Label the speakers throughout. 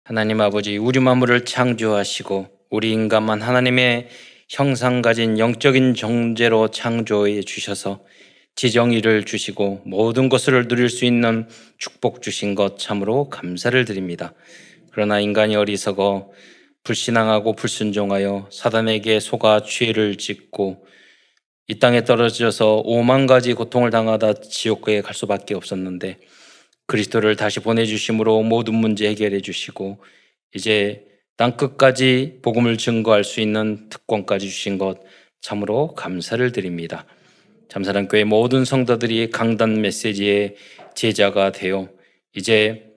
Speaker 1: 하나님 아버지, 우주 만물을 창조하시고 우리 인간만 하나님의 형상 가진 영적인 존재로 창조해 주셔서 지정의를 주시고 모든 것을 누릴 수 있는 축복 주신 것 참으로 감사를 드립니다. 그러나 인간이 어리석어 불신앙하고 불순종하여 사단에게 속아 죄를 짓고 이 땅에 떨어져서 오만 가지 고통을 당하다 지옥에 갈 수밖에 없었는데, 그리스도를 다시 보내주심으로 모든 문제 해결해 주시고 이제 땅끝까지 복음을 증거할 수 있는 특권까지 주신 것 참으로 감사를 드립니다. 참사랑교회 모든 성도들이 강단 메시지의 제자가 되어 이제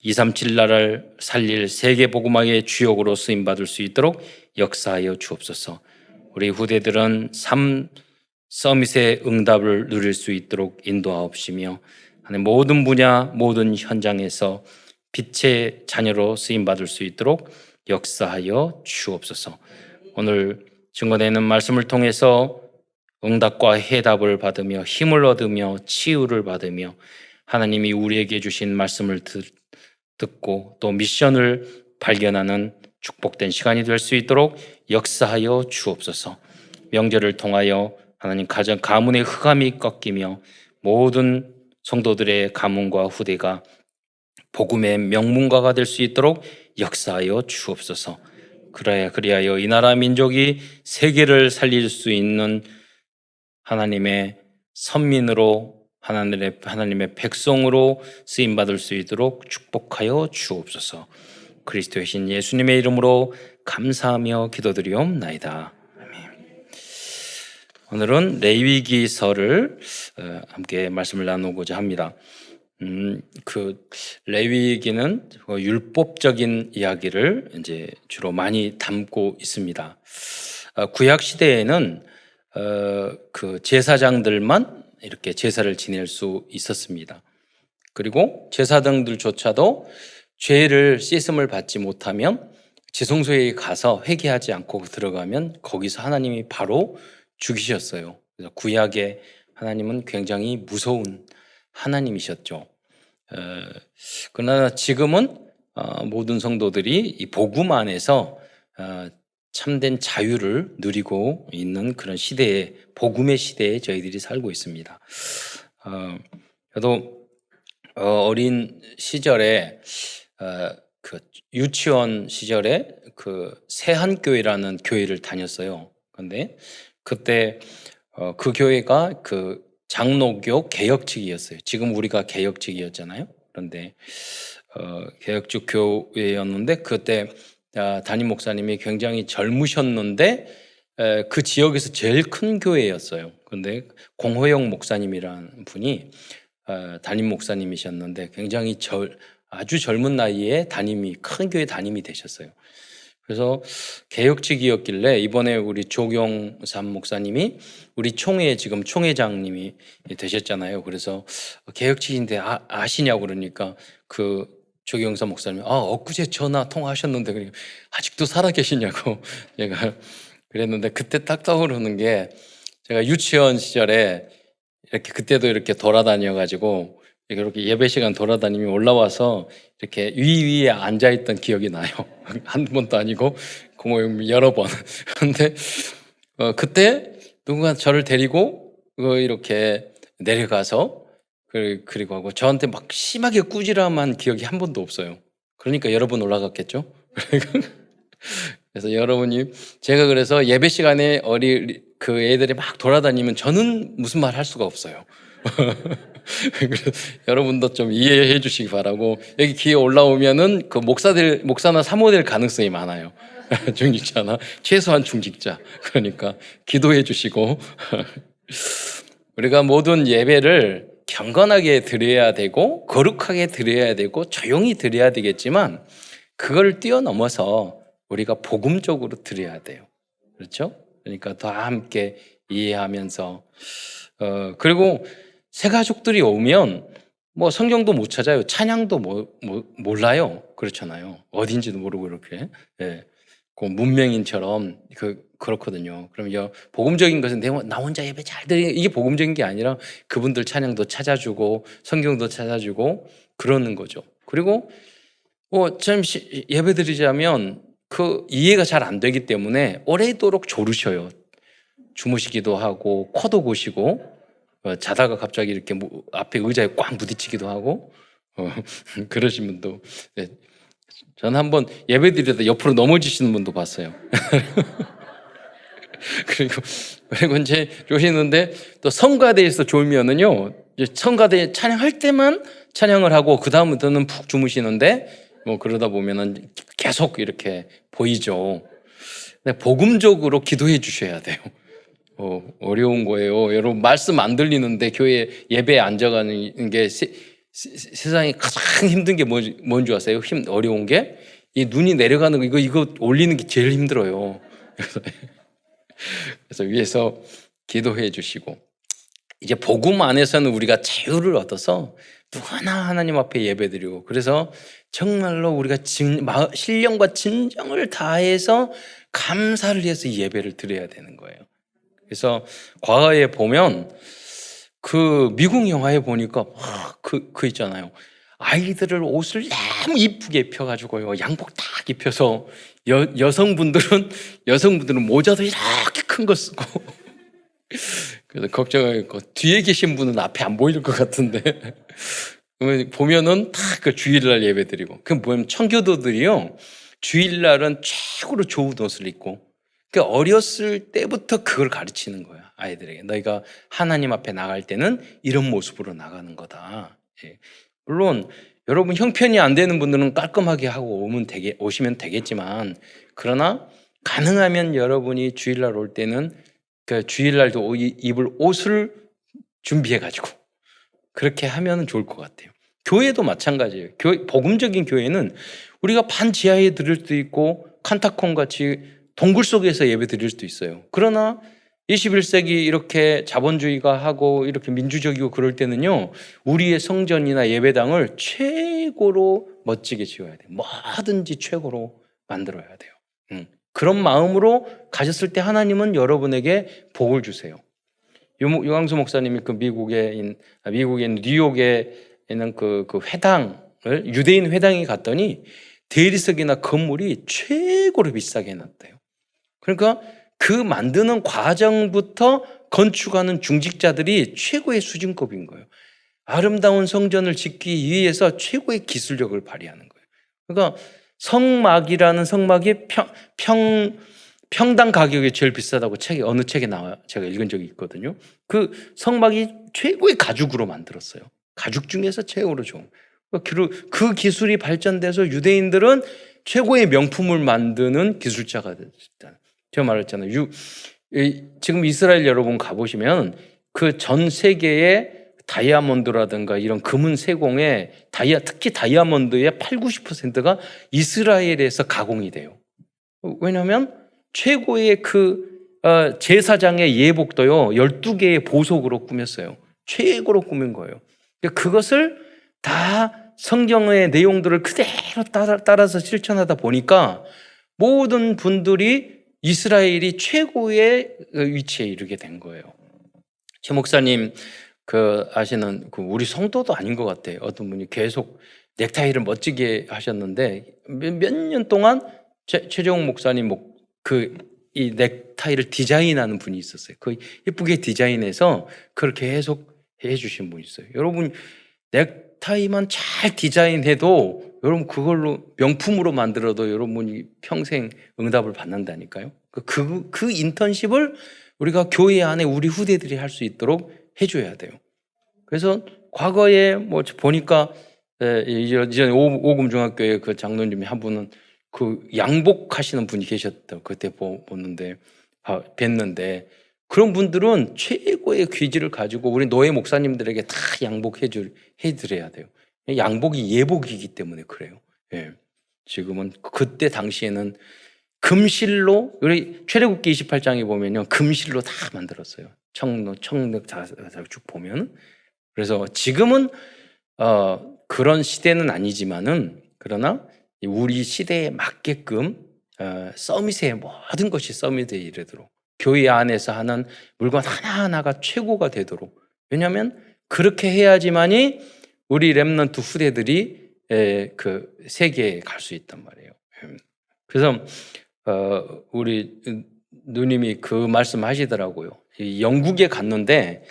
Speaker 1: 237 나라를 살릴 세계 복음화의 주역으로 쓰임받을 수 있도록 역사하여 주옵소서. 우리 후대들은 삶 서밋의 응답을 누릴 수 있도록 인도하옵시며 하나님 모든 분야 모든 현장에서 빛의 자녀로 쓰임받을 수 있도록 역사하여 주옵소서. 오늘 증거되는 말씀을 통해서 응답과 해답을 받으며 힘을 얻으며 치유를 받으며 하나님이 우리에게 주신 말씀을 듣고 또 미션을 발견하는 축복된 시간이 될 수 있도록 역사하여 주옵소서. 명절을 통하여 하나님 가문의 흑암이 꺾이며 모든 성도들의 가문과 후대가 복음의 명문가가 될 수 있도록 역사하여 주옵소서. 그리하여 이 나라 민족이 세계를 살릴 수 있는 하나님의 선민으로 하나님의 백성으로 쓰임 받을 수 있도록 축복하여 주옵소서. 그리스도의 신 예수님의 이름으로 감사하며 기도드리옵나이다. 오늘은 레위기서를 함께 말씀을 나누고자 합니다. 그 레위기는 율법적인 이야기를 이제 주로 많이 담고 있습니다. 구약 시대에는 그 제사장들만 이렇게 제사를 지낼 수 있었습니다. 그리고 제사장들조차도 죄를 씻음을 받지 못하면 지성소에 가서 회개하지 않고 들어가면 거기서 하나님이 바로 죽이셨어요. 그래서 구약의 하나님은 굉장히 무서운 하나님이셨죠. 그러나 지금은 모든 성도들이 이 복음 안에서 참된 자유를 누리고 있는 그런 시대에, 복음의 시대에 저희들이 살고 있습니다. 저도 어린 시절에 그 유치원 시절에 그 세한교회라는 교회를 다녔어요. 근데 그때 그 교회가 그 장로교 개혁측이었어요. 지금 우리가 개혁측이었잖아요. 그런데 개혁측 교회였는데 그때 담임 목사님이 굉장히 젊으셨는데 그 지역에서 제일 큰 교회였어요. 그런데 공호영 목사님이라는 분이 담임 목사님이셨는데 굉장히 아주 젊은 나이에 큰 교회 담임이 되셨어요. 그래서 개혁측이었길래 이번에 우리 조경삼 목사님이 우리 총회 지금 총회장님이 되셨잖아요. 그래서 개혁측인데 아시냐고 그러니까 그 조경삼 목사님이 엊그제 전화 통화하셨는데 그러니까 아직도 살아 계시냐고 제가 그랬는데 그때 딱 떠오르는 게 제가 유치원 시절에 이렇게 그때도 이렇게 돌아다녀가지고 이렇게 예배 시간 돌아다니면 올라와서 이렇게 위에 앉아있던 기억이 나요. 한 번도 아니고 여러 번. 근데 그때 누군가 저를 데리고 이렇게 내려가서 그리고 하고 저한테 막 심하게 꾸지람한 기억이 한 번도 없어요. 그러니까 여러 번 올라갔겠죠. 그래서 여러분이 제가 그래서 예배 시간에 그 애들이 막 돌아다니면 저는 무슨 말 할 수가 없어요. 그래서 여러분도 좀 이해해 주시기 바라고 여기 기회 올라오면은 그 목사나 사모 될 가능성이 많아요. 중직자나 최소한 중직자. 그러니까 기도해 주시고 우리가 모든 예배를 경건하게 드려야 되고 거룩하게 드려야 되고 조용히 드려야 되겠지만 그걸 뛰어넘어서 우리가 복음적으로 드려야 돼요. 그렇죠? 그러니까 다 함께 이해하면서 그리고 새 가족들이 오면 뭐 성경도 못 찾아요. 찬양도 몰라요. 그렇잖아요. 어딘지도 모르고 이렇게. 예. 그 문명인처럼 그렇거든요. 그럼 복음적인 것은 나 혼자 예배 잘 드리 이게 복음적인 게 아니라 그분들 찬양도 찾아주고 성경도 찾아주고 그러는 거죠. 그리고 좀 예배드리자면 그 이해가 잘 안 되기 때문에 오래도록 졸으셔요. 주무시기도 하고 코도 고시고 자다가 갑자기 이렇게 앞에 의자에 꽉 부딪히기도 하고 그러신 분도. 네. 저는 한번 예배드리다 옆으로 넘어지시는 분도 봤어요. 그리고 이제 조시는데 또 성가대에서 졸면은요, 성가대 찬양할 때만 찬양을 하고 그 다음부터는 푹 주무시는데 그러다 보면은 계속 이렇게 보이죠. 근데 복음적으로 기도해 주셔야 돼요. 어려운 거예요. 여러분 말씀 안 들리는데 교회 예배에 앉아가는 게 세상에 가장 힘든 게 뭔지 아세요? 어려운 게 이 눈이 내려가는 거 이거 올리는 게 제일 힘들어요. 그래서 위에서 기도해 주시고 이제 복음 안에서는 우리가 자유를 얻어서 누구나 하나님 앞에 예배드리고 그래서 정말로 우리가 신령과 진정을 다해서 감사를 해서 예배를 드려야 되는 거예요. 그래서 과거에 보면 그 미국 영화에 보니까 그 있잖아요. 아이들을 옷을 너무 이쁘게 입혀가지고요. 양복 딱 입혀서 여성분들은 모자도 이렇게 큰 거 쓰고 그래서 걱정하고 뒤에 계신 분은 앞에 안 보일 것 같은데 보면은 다 그 주일날 예배드리고 그 뭐냐면 청교도들이요 주일날은 최고로 좋은 옷을 입고 그 어렸을 때부터 그걸 가르치는 거야 아이들에게. 너희가 하나님 앞에 나갈 때는 이런 모습으로 나가는 거다. 예. 물론 여러분 형편이 안 되는 분들은 깔끔하게 하고 오시면 되겠지만 그러나 가능하면 여러분이 주일날 올 때는 그 주일날도 입을 옷을 준비해가지고 그렇게 하면 좋을 것 같아요. 교회도 마찬가지예요. 복음적인 교회는 우리가 반 지하에 드릴 수도 있고 칸타콤 같이 동굴 속에서 예배 드릴 수도 있어요. 그러나 21세기 이렇게 자본주의가 하고 이렇게 민주적이고 그럴 때는요 우리의 성전이나 예배당을 최고로 멋지게 지어야 돼요. 뭐든지 최고로 만들어야 돼요. 그런 마음으로 가셨을 때 하나님은 여러분에게 복을 주세요. 유광수 목사님이 그 미국에 있는 뉴욕에 있는 그 회당을 유대인 회당에 갔더니 대리석이나 건물이 최고로 비싸게 해놨대요. 그러니까 그 만드는 과정부터 건축하는 중직자들이 최고의 수준급인 거예요. 아름다운 성전을 짓기 위해서 최고의 기술력을 발휘하는 거예요. 그러니까 성막이라는 성막이 평당 가격이 제일 비싸다고 어느 책에 나와요. 제가 읽은 적이 있거든요. 그 성막이 최고의 가죽으로 만들었어요. 가죽 중에서 최고로 좋은. 그 기술이 발전돼서 유대인들은 최고의 명품을 만드는 기술자가 됐다. 제가 말했잖아요. 지금 이스라엘 여러분 가보시면 그 전 세계의 다이아몬드라든가 이런 금은 세공에 특히 다이아몬드의 80~90%가 이스라엘에서 가공이 돼요. 왜냐하면 최고의 제사장의 예복도요 12개의 보석으로 꾸몄어요. 최고로 꾸민 거예요. 그것을 다 성경의 내용들을 그대로 따라서 실천하다 보니까 모든 분들이 이스라엘이 최고의 위치에 이르게 된 거예요. 최 목사님 아시는 우리 성도도 아닌 것 같아요. 어떤 분이 계속 넥타이를 멋지게 하셨는데 몇 년 동안 최재홍 목사님 이 넥타이를 디자인하는 분이 있었어요. 그 예쁘게 디자인해서 그렇게 계속 해주신 분이 있어요. 여러분 넥타이만 잘 디자인해도 여러분 그걸로 명품으로 만들어도 여러분이 평생 응답을 받는다니까요. 그 인턴십을 우리가 교회 안에 우리 후대들이 할 수 있도록 해줘야 돼요. 그래서 과거에 보니까 이전 오금중학교의 그 장로님이 한 분은 양복하시는 분이 계셨다. 그때 뵀는데 그런 분들은 최고의 귀지를 가지고 우리 노예 목사님들에게 다 해드려야 돼요. 양복이 예복이기 때문에 그래요. 예. 지금은 그때 당시에는 금실로 우리 출애굽기 28장에 보면요 금실로 다 만들었어요. 청록 다 쭉 보면. 그래서 지금은 그런 시대는 아니지만은 그러나 우리 시대에 맞게끔 서밋의 모든 것이 서밋에 이르도록 교회 안에서 하는 물건 하나하나가 최고가 되도록. 왜냐하면 그렇게 해야지만이 우리 렘넌트 후대들이 그 세계에 갈 수 있단 말이에요. 그래서 우리 누님이 그 말씀하시더라고요. 영국에 갔는데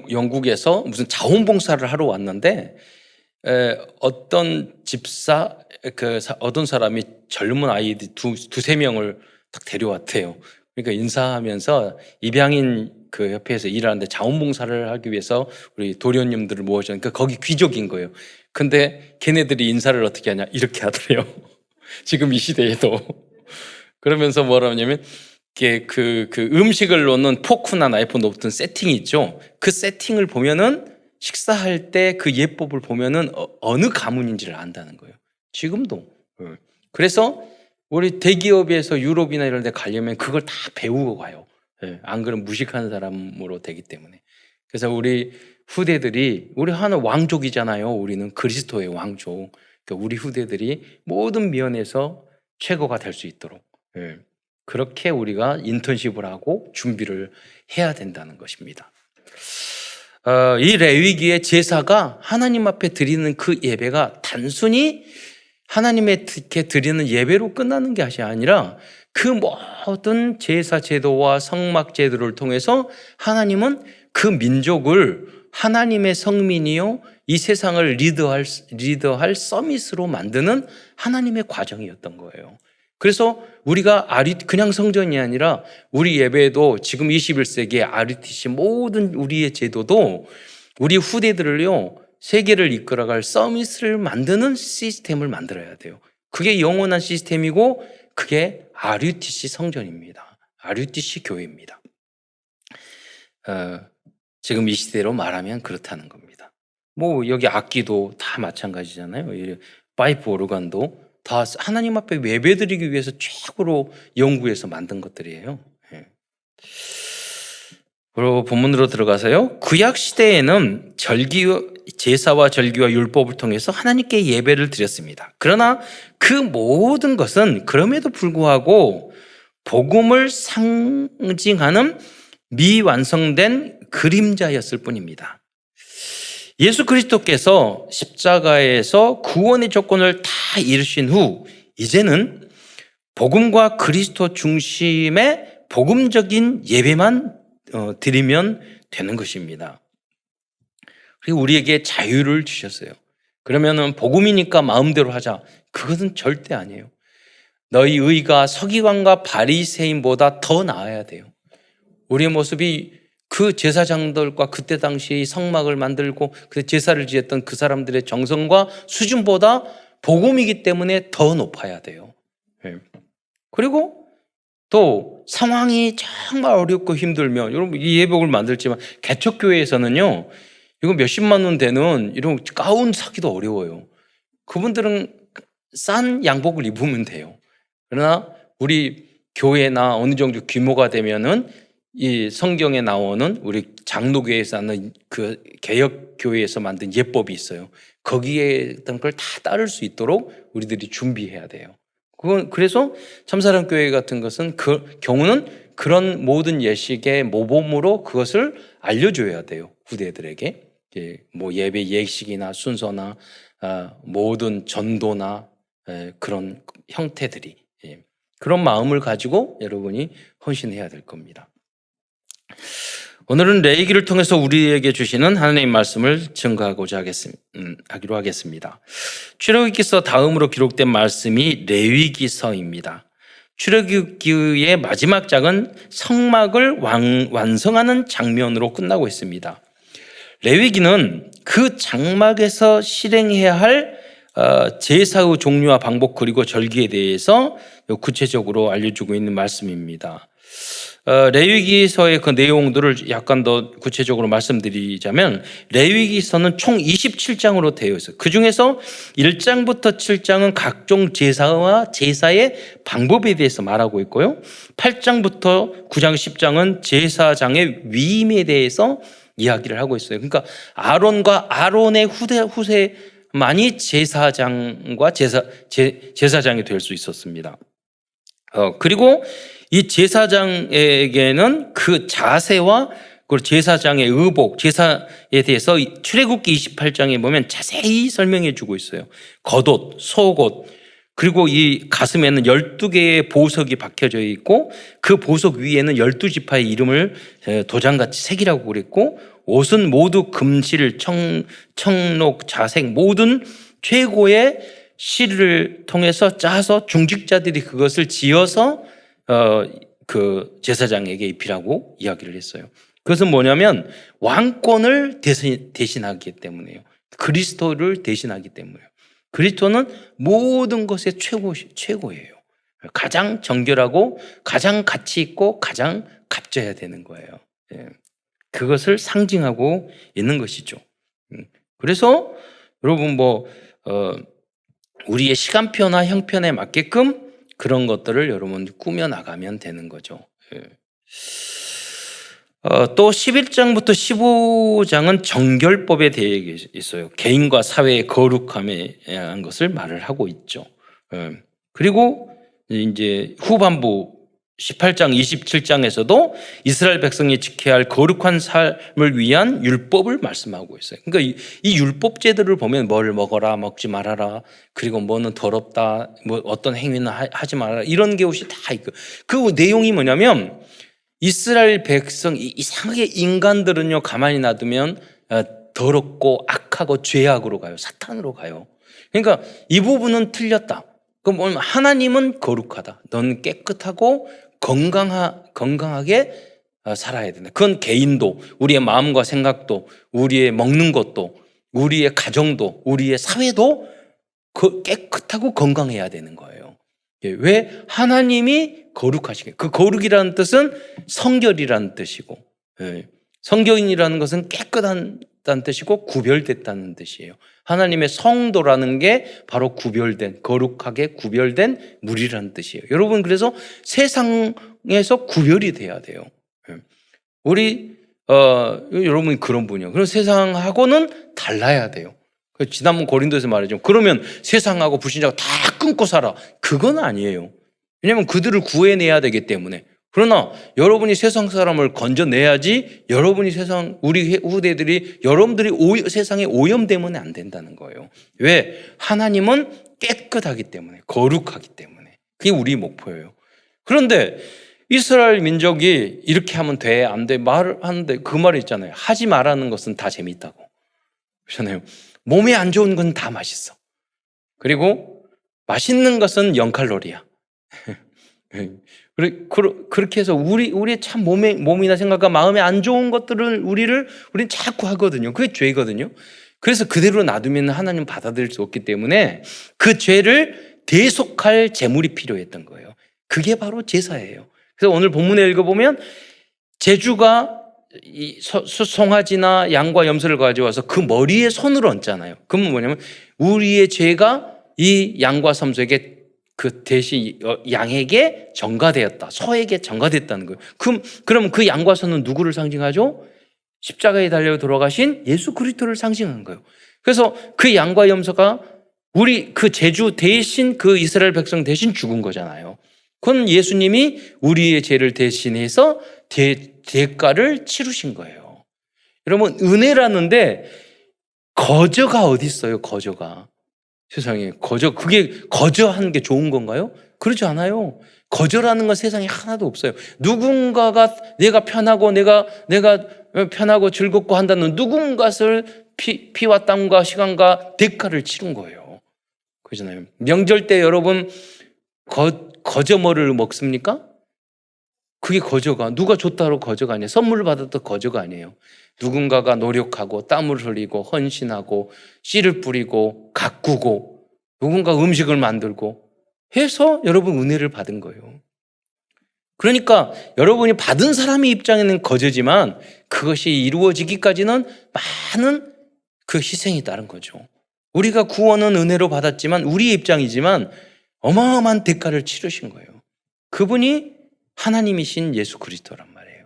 Speaker 1: 영국에서 무슨 자원봉사를 하러 왔는데 어떤 집사 어떤 사람이 젊은 아이들 두세 명을 딱 데려왔대요. 그러니까 인사하면서 입양인 그 협회에서 일하는데 자원봉사를 하기 위해서 우리 도련님들을 모으셨으니까 거기 귀족인 거예요. 근데 걔네들이 인사를 어떻게 하냐 이렇게 하더래요. 지금 이 시대에도. 그러면서 뭐라 하냐면 그 음식을 놓는 포크나 나이프 놓던 세팅이 있죠. 그 세팅을 보면은 식사할 때 그 예법을 보면은 어느 가문인지를 안다는 거예요. 지금도. 그래서 우리 대기업에서 유럽이나 이런 데 가려면 그걸 다 배우고 가요. 안 그러면 무식한 사람으로 되기 때문에. 그래서 우리 후대들이 우리 하나 왕족이잖아요. 우리는 그리스도의 왕족. 그러니까 우리 후대들이 모든 면에서 최고가 될 수 있도록 그렇게 우리가 인턴십을 하고 준비를 해야 된다는 것입니다. 이 레위기의 제사가 하나님 앞에 드리는 그 예배가 단순히 하나님께 드리는 예배로 끝나는 것이 아니라 그 모든 제사 제도와 성막 제도를 통해서 하나님은 그 민족을 하나님의 성민이요 이 세상을 리더할 서밋으로 만드는 하나님의 과정이었던 거예요. 그래서 우리가 그냥 성전이 아니라 우리 예배도 지금 21세기의 RUTC 모든 우리의 제도도 우리 후대들을요 세계를 이끌어갈 서밋을 만드는 시스템을 만들어야 돼요. 그게 영원한 시스템이고 그게 RUTC 성전입니다. RUTC 교회입니다. 지금 이 시대로 말하면 그렇다는 겁니다. 뭐 여기 악기도 다 마찬가지잖아요. 파이프 오르간도 다 하나님 앞에 예배드리기 위해서 최고로 연구해서 만든 것들이에요. 그리고 본문으로 들어가서요. 구약 시대에는 제사와 절기와 율법을 통해서 하나님께 예배를 드렸습니다. 그러나 그 모든 것은 그럼에도 불구하고 복음을 상징하는 미완성된 그림자였을 뿐입니다. 예수 그리스도께서 십자가에서 구원의 조건을 다 이루신 후 이제는 복음과 그리스도 중심의 복음적인 예배만 드리면 되는 것입니다. 그리고 우리에게 자유를 주셨어요. 그러면은 복음이니까 마음대로 하자. 그것은 절대 아니에요. 너희 의가 서기관과 바리새인보다 더 나아야 돼요. 우리의 모습이 그 제사장들과 그때 당시 성막을 만들고 그 제사를 지었던 그 사람들의 정성과 수준보다 복음이기 때문에 더 높아야 돼요. 그리고 또 상황이 정말 어렵고 힘들면 여러분 이 예복을 만들지만 개척교회에서는요 이거 몇십만 원 되는 이런 가운 사기도 어려워요. 그분들은 싼 양복을 입으면 돼요. 그러나 우리 교회나 어느 정도 규모가 되면은 이 성경에 나오는 우리 장로교회에서 하는 그 개혁교회에서 만든 예법이 있어요. 거기에 어떤 걸 다 따를 수 있도록 우리들이 준비해야 돼요. 그래서 참사랑 교회 같은 것은 그 경우는 그런 모든 예식의 모범으로 그것을 알려줘야 돼요. 후대들에게. 뭐 예배 예식이나 순서나 모든 전도나 그런 형태들이 그런 마음을 가지고 여러분이 헌신해야 될 겁니다. 오늘은 레위기를 통해서 우리에게 주시는 하나님의 말씀을 증거하고자 하기로 하겠습니다. 출애굽기서 다음으로 기록된 말씀이 레위기서입니다. 출애굽기의 마지막 장은 성막을 완성하는 장면으로 끝나고 있습니다. 레위기는 그 장막에서 실행해야 할 제사의 종류와 방법 그리고 절기에 대해서 구체적으로 알려주고 있는 말씀입니다. 레위기서의 그 내용들을 약간 더 구체적으로 말씀드리자면 레위기서는 총 27장으로 되어 있어요. 그중에서 1장부터 7장은 각종 제사와 제사의 방법에 대해서 말하고 있고요. 8장부터 9장 10장은 제사장의 위임에 대해서 이야기를 하고 있어요. 그러니까 아론과 아론의 후세만이 제사장과 제사장이 될 수 있었습니다. 그리고 이 제사장에게는 그 자세와 그리고 제사장의 의복, 제사에 대해서 출애굽기 28장에 보면 자세히 설명해 주고 있어요. 겉옷, 속옷, 그리고 이 가슴에는 12개의 보석이 박혀져 있고 그 보석 위에는 12지파의 이름을 도장같이 새기라고 그랬고, 옷은 모두 금실, 청록, 자색 모든 최고의 실을 통해서 짜서 중직자들이 그것을 지어서 그 제사장에게 입히라고 이야기를 했어요. 그것은 뭐냐면 왕권을 대신하기 때문에요. 그리스도를 대신하기 때문에요. 그리스도는 모든 것의 최고예요. 가장 정결하고 가장 가치 있고 가장 값져야 되는 거예요. 그것을 상징하고 있는 것이죠. 그래서 여러분 우리의 시간표나 형편에 맞게끔 그런 것들을 여러분 꾸며 나가면 되는 거죠. 또 11장부터 15장은 정결법에 대해 있어요. 개인과 사회의 거룩함에 대한 것을 말을 하고 있죠. 그리고 이제 후반부 18장, 27장에서도 이스라엘 백성이 지켜야 할 거룩한 삶을 위한 율법을 말씀하고 있어요. 그러니까 이 율법제들을 보면 뭘 먹어라, 먹지 말아라, 그리고 뭐는 더럽다, 뭐 어떤 행위는 하지 말아라, 이런 것이 다 있고, 그 내용이 뭐냐면 이스라엘 백성, 이상하게 인간들은요, 가만히 놔두면 더럽고 악하고 죄악으로 가요. 사탄으로 가요. 그러니까 이 부분은 틀렸다. 그럼 하나님은 거룩하다. 넌 깨끗하고 건강하게 살아야 된다. 그건 개인도, 우리의 마음과 생각도, 우리의 먹는 것도, 우리의 가정도, 우리의 사회도 깨끗하고 건강해야 되는 거예요. 왜? 하나님이 거룩하시게. 그 거룩이라는 뜻은 성결이라는 뜻이고, 성결이라는 것은 깨끗하다는 뜻이고 구별됐다는 뜻이에요. 하나님의 성도라는 게 바로 구별된, 거룩하게 구별된 물이라는 뜻이에요. 여러분, 그래서 세상에서 구별이 돼야 돼요. 여러분이 그런 분이요. 그럼 세상하고는 달라야 돼요. 지난번 고린도에서 말했죠. 그러면 세상하고 불신자가 다 끊고 살아. 그건 아니에요. 왜냐하면 그들을 구해내야 되기 때문에. 그러나 여러분이 세상 사람을 건져내야지 우리 후대들이 여러분들이 세상에 오염되면 안 된다는 거예요. 왜? 하나님은 깨끗하기 때문에, 거룩하기 때문에. 그게 우리 목표예요. 그런데 이스라엘 민족이 이렇게 하면 돼, 안 돼, 말을 하는데 그 말이 있잖아요. 하지 말라는 것은 다 재밌다고. 그렇잖아요. 몸에 안 좋은 건 다 맛있어. 그리고 맛있는 것은 0칼로리야. 그렇게 해서 우리의 참 몸이나 생각과 마음에 안 좋은 것들을 우리는 자꾸 하거든요. 그게 죄거든요. 그래서 그대로 놔두면 하나님 받아들일 수 없기 때문에 그 죄를 대속할 제물이 필요했던 거예요. 그게 바로 제사예요. 그래서 오늘 본문에 읽어보면 제주가 이 송아지나 양과 염소를 가져와서 그 머리에 손을 얹잖아요. 그건 뭐냐면 우리의 죄가 이 양과 염소에게 그 대신 양에게 전가되었다. 소에게 전가됐다는 거예요. 그럼 그 양과 소는 누구를 상징하죠? 십자가에 달려 돌아가신 예수 그리스도를 상징한 거예요. 그래서 그 양과 염소가 우리 그 제주 대신 그 이스라엘 백성 대신 죽은 거잖아요. 그건 예수님이 우리의 죄를 대신해서 대가를 치르신 거예요. 여러분, 은혜라는데 거저가 어디 있어요? 거저가. 세상에 그게 거저하는 게 좋은 건가요? 그렇지 않아요. 거저라는 건 세상에 하나도 없어요. 누군가가 내가 편하고 내가 편하고 즐겁고 한다는 누군가를 피와 땀과 시간과 대가를 치른 거예요. 그렇잖아요. 명절 때 여러분 거저 뭐를 먹습니까? 그게 거저가 누가 줬다고 거저가 아니에요. 선물을 받았다 거저가 아니에요. 누군가가 노력하고 땀을 흘리고 헌신하고 씨를 뿌리고 가꾸고 누군가 음식을 만들고 해서 여러분 은혜를 받은 거예요. 그러니까 여러분이 받은 사람의 입장에는 거저지만 그것이 이루어지기까지는 많은 그 희생이 따른 거죠. 우리가 구원은 은혜로 받았지만 우리의 입장이지만 어마어마한 대가를 치르신 거예요. 그분이 하나님이신 예수 그리스도란 말이에요.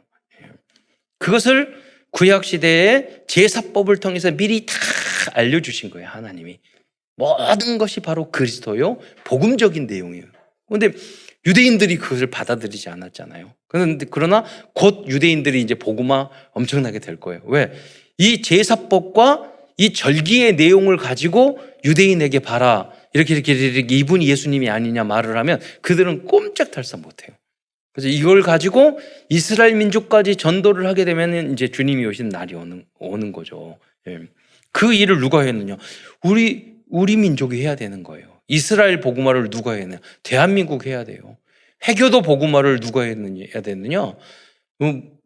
Speaker 1: 그것을 구약시대의 제사법을 통해서 미리 다 알려주신 거예요. 하나님이. 모든 것이 바로 그리스도요. 복음적인 내용이에요. 그런데 유대인들이 그것을 받아들이지 않았잖아요. 그러나 곧 유대인들이 이제 복음화 엄청나게 될 거예요. 왜? 이 제사법과 이 절기의 내용을 가지고 유대인에게 봐라. 이렇게 이분이 예수님이 아니냐 말을 하면 그들은 꼼짝달싹 못해요. 그래서 이걸 가지고 이스라엘 민족까지 전도를 하게 되면 이제 주님이 오신 날이 오는 거죠. 예. 그 일을 누가 했느냐? 우리 민족이 해야 되는 거예요. 이스라엘 복음화를 누가 해야 되느냐? 대한민국 해야 돼요. 회교도 복음화를 누가 해야 되느냐?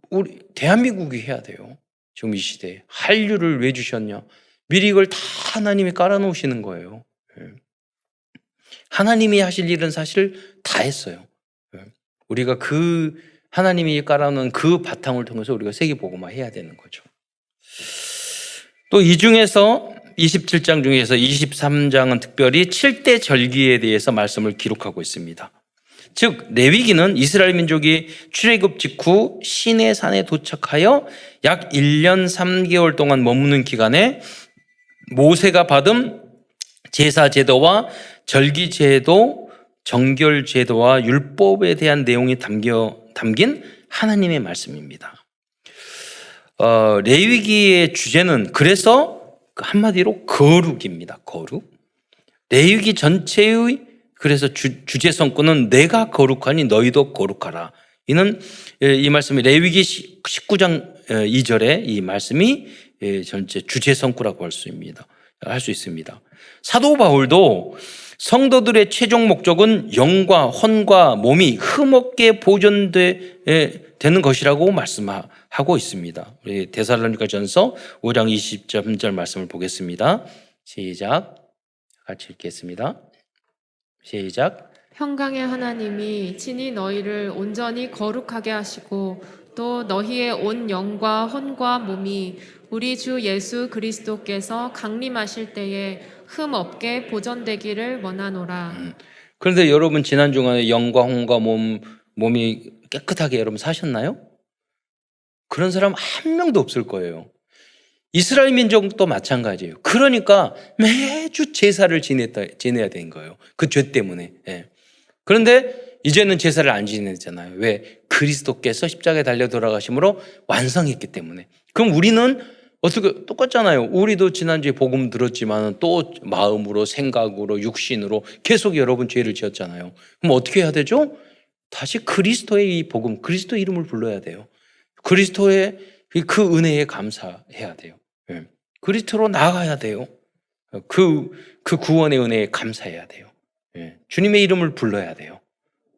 Speaker 1: 우리 대한민국이 해야 돼요. 지금 이 시대에 한류를 왜 주셨냐? 미리 이걸 다 하나님이 깔아놓으시는 거예요. 예. 하나님이 하실 일은 사실 다 했어요. 예. 우리가 그 하나님이 깔아놓은 그 바탕을 통해서 우리가 세계 복음화 해야 되는 거죠. 또 이 중에서 27장 중에서 23장은 특별히 7대 절기에 대해서 말씀을 기록하고 있습니다. 즉 레위기는 이스라엘 민족이 출애굽 직후 시내산에 도착하여 약 1년 3개월 동안 머무는 기간에 모세가 받은 제사 제도와 절기 제도, 정결 제도와 율법에 대한 내용이 담긴 하나님의 말씀입니다. 레위기의 주제는 그래서 한마디로 거룩입니다. 거룩. 레위기 전체의 그래서 주제 성구는 내가 거룩하니 너희도 거룩하라. 이 말씀이 레위기 19장 2절에 이 말씀이 전체 주제 성구라고 할 수 있습니다. 사도 바울도 성도들의 최종 목적은 영과 혼과 몸이 흠없게 보존되는 것이라고 말씀하고 있습니다. 우리 데살로니가전서 5장 23절 말씀을 보겠습니다. 시작. 같이 읽겠습니다. 시작.
Speaker 2: 평강의 하나님이 친히 너희를 온전히 거룩하게 하시고 또 너희의 온 영과 혼과 몸이 우리 주 예수 그리스도께서 강림하실 때에 흠 없게 보존되기를 원하노라.
Speaker 1: 그런데 여러분 지난 주간에 영과 혼과 몸이 깨끗하게 여러분 사셨나요? 그런 사람 한 명도 없을 거예요. 이스라엘 민족도 마찬가지예요. 그러니까 매주 제사를 지내야 되는 거예요. 그 죄 때문에. 예. 그런데 이제는 제사를 안 지내잖아요. 왜? 그리스도께서 십자가에 달려 돌아가심으로 완성했기 때문에. 그럼 우리는 어떻게 똑같잖아요. 우리도 지난주에 복음 들었지만 또 마음으로 생각으로 육신으로 계속 여러분 죄를 지었잖아요. 그럼 어떻게 해야 되죠? 다시 그리스도의 이 복음, 그리스도 이름을 불러야 돼요. 그리스도의 그 은혜에 감사해야 돼요. 예. 그리스도로 나아가야 돼요. 그 구원의 은혜에 감사해야 돼요. 예. 주님의 이름을 불러야 돼요.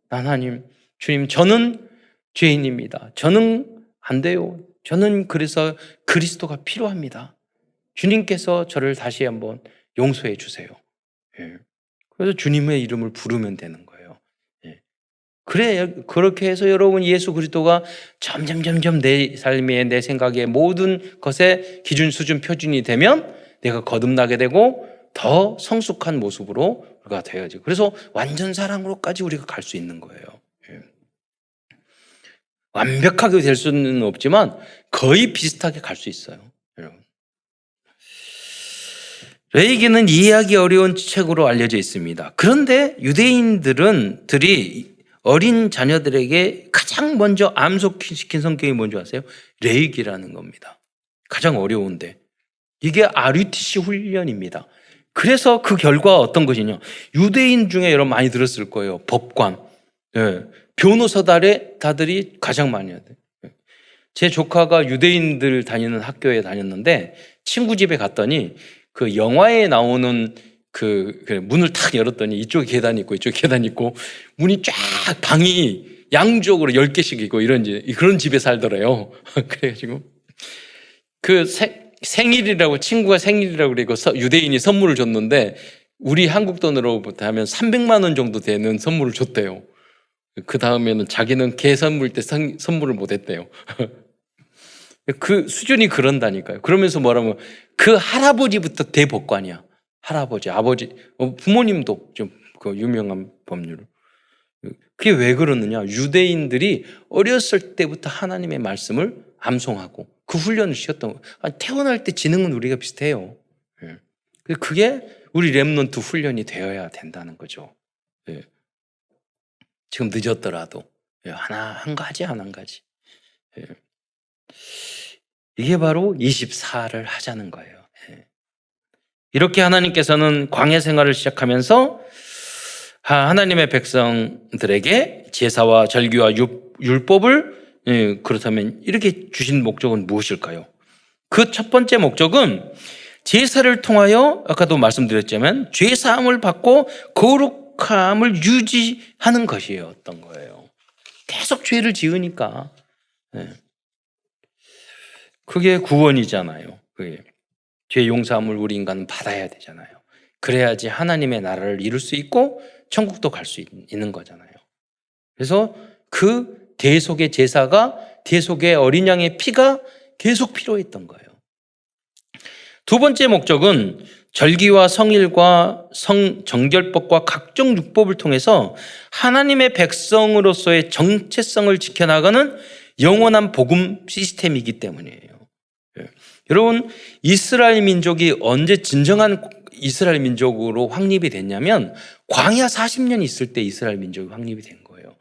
Speaker 1: 하나님, 주님, 저는 죄인입니다. 저는 안 돼요. 저는 그래서 그리스도가 필요합니다. 주님께서 저를 다시 한번 용서해 주세요. 예. 그래서 주님의 이름을 부르면 되는 거예요. 예. 그렇게 해서 여러분 예수 그리스도가 점점 내 삶에 내 생각에 모든 것의 기준, 수준, 표준이 되면 내가 거듭나게 되고 더 성숙한 모습으로 우리가 되어야죠. 그래서 완전 사랑으로까지 우리가 갈 수 있는 거예요. 예. 완벽하게 될 수는 없지만 거의 비슷하게 갈 수 있어요. 여러분. 레위기는 이해하기 어려운 책으로 알려져 있습니다. 그런데 유대인들이 어린 자녀들에게 가장 먼저 암송시킨 성경이 뭔지 아세요? 레위기라는 겁니다. 가장 어려운데 이게 RUTC 훈련입니다. 그래서 그 결과가 어떤 것이냐? 유대인 중에 여러분 많이 들었을 거예요. 법관, 예. 변호사들이 가장 많이 해야 돼요. 제 조카가 유대인들 다니는 학교에 다녔는데 친구 집에 갔더니 그 영화에 나오는 그 문을 탁 열었더니 이쪽에 계단이 있고 이쪽에 계단이 있고 문이 쫙 방이 양쪽으로 10개씩 있고 그런 집에 살더래요. 그래가지고 그 생일이라고 친구가 생일이라고 그리고 유대인이 선물을 줬는데 우리 한국 돈으로부터 하면 300만 원 정도 되는 선물을 줬대요. 그 다음에는 자기는 걔 선물 때 선물을 못 했대요. 그 수준이 그런다니까요. 그러면서 뭐라면 그 할아버지부터 대법관이야. 할아버지, 아버지, 부모님도 좀 그 유명한 법률. 그게 왜 그러느냐? 유대인들이 어렸을 때부터 하나님의 말씀을 암송하고 그 훈련을 시켰던 거예요. 태어날 때 지능은 우리가 비슷해요. 그게 우리 렘넌트 훈련이 되어야 된다는 거죠. 지금 늦었더라도 하나 한 가지 한 가지. 예. 이게 바로 24를 하자는 거예요. 예. 이렇게 하나님께서는 광야 생활을 시작하면서 하나님의 백성들에게 제사와 절기와 율법을 그렇다면 이렇게 주신 목적은 무엇일까요? 그 첫 번째 목적은 제사를 통하여 아까도 말씀드렸지만 죄 사함을 받고 거룩함을 유지하는 것이었던 거예요. 계속 죄를 지으니까. 그게 구원이잖아요. 그게 죄 용서함을 우리 인간은 받아야 되잖아요. 그래야지 하나님의 나라를 이룰 수 있고 천국도 갈 수 있는 거잖아요. 그래서 그 대속의 제사가, 대속의 어린 양의 피가 계속 필요했던 거예요. 두 번째 목적은 절기와 성일과 정결법과 각종 율법을 통해서 하나님의 백성으로서의 정체성을 지켜나가는 영원한 복음 시스템이기 때문이에요. 여러분, 이스라엘 민족이 언제 진정한 이스라엘 민족으로 확립이 됐냐면 광야 40년 있을 때 이스라엘 민족이 확립이 된 거예요.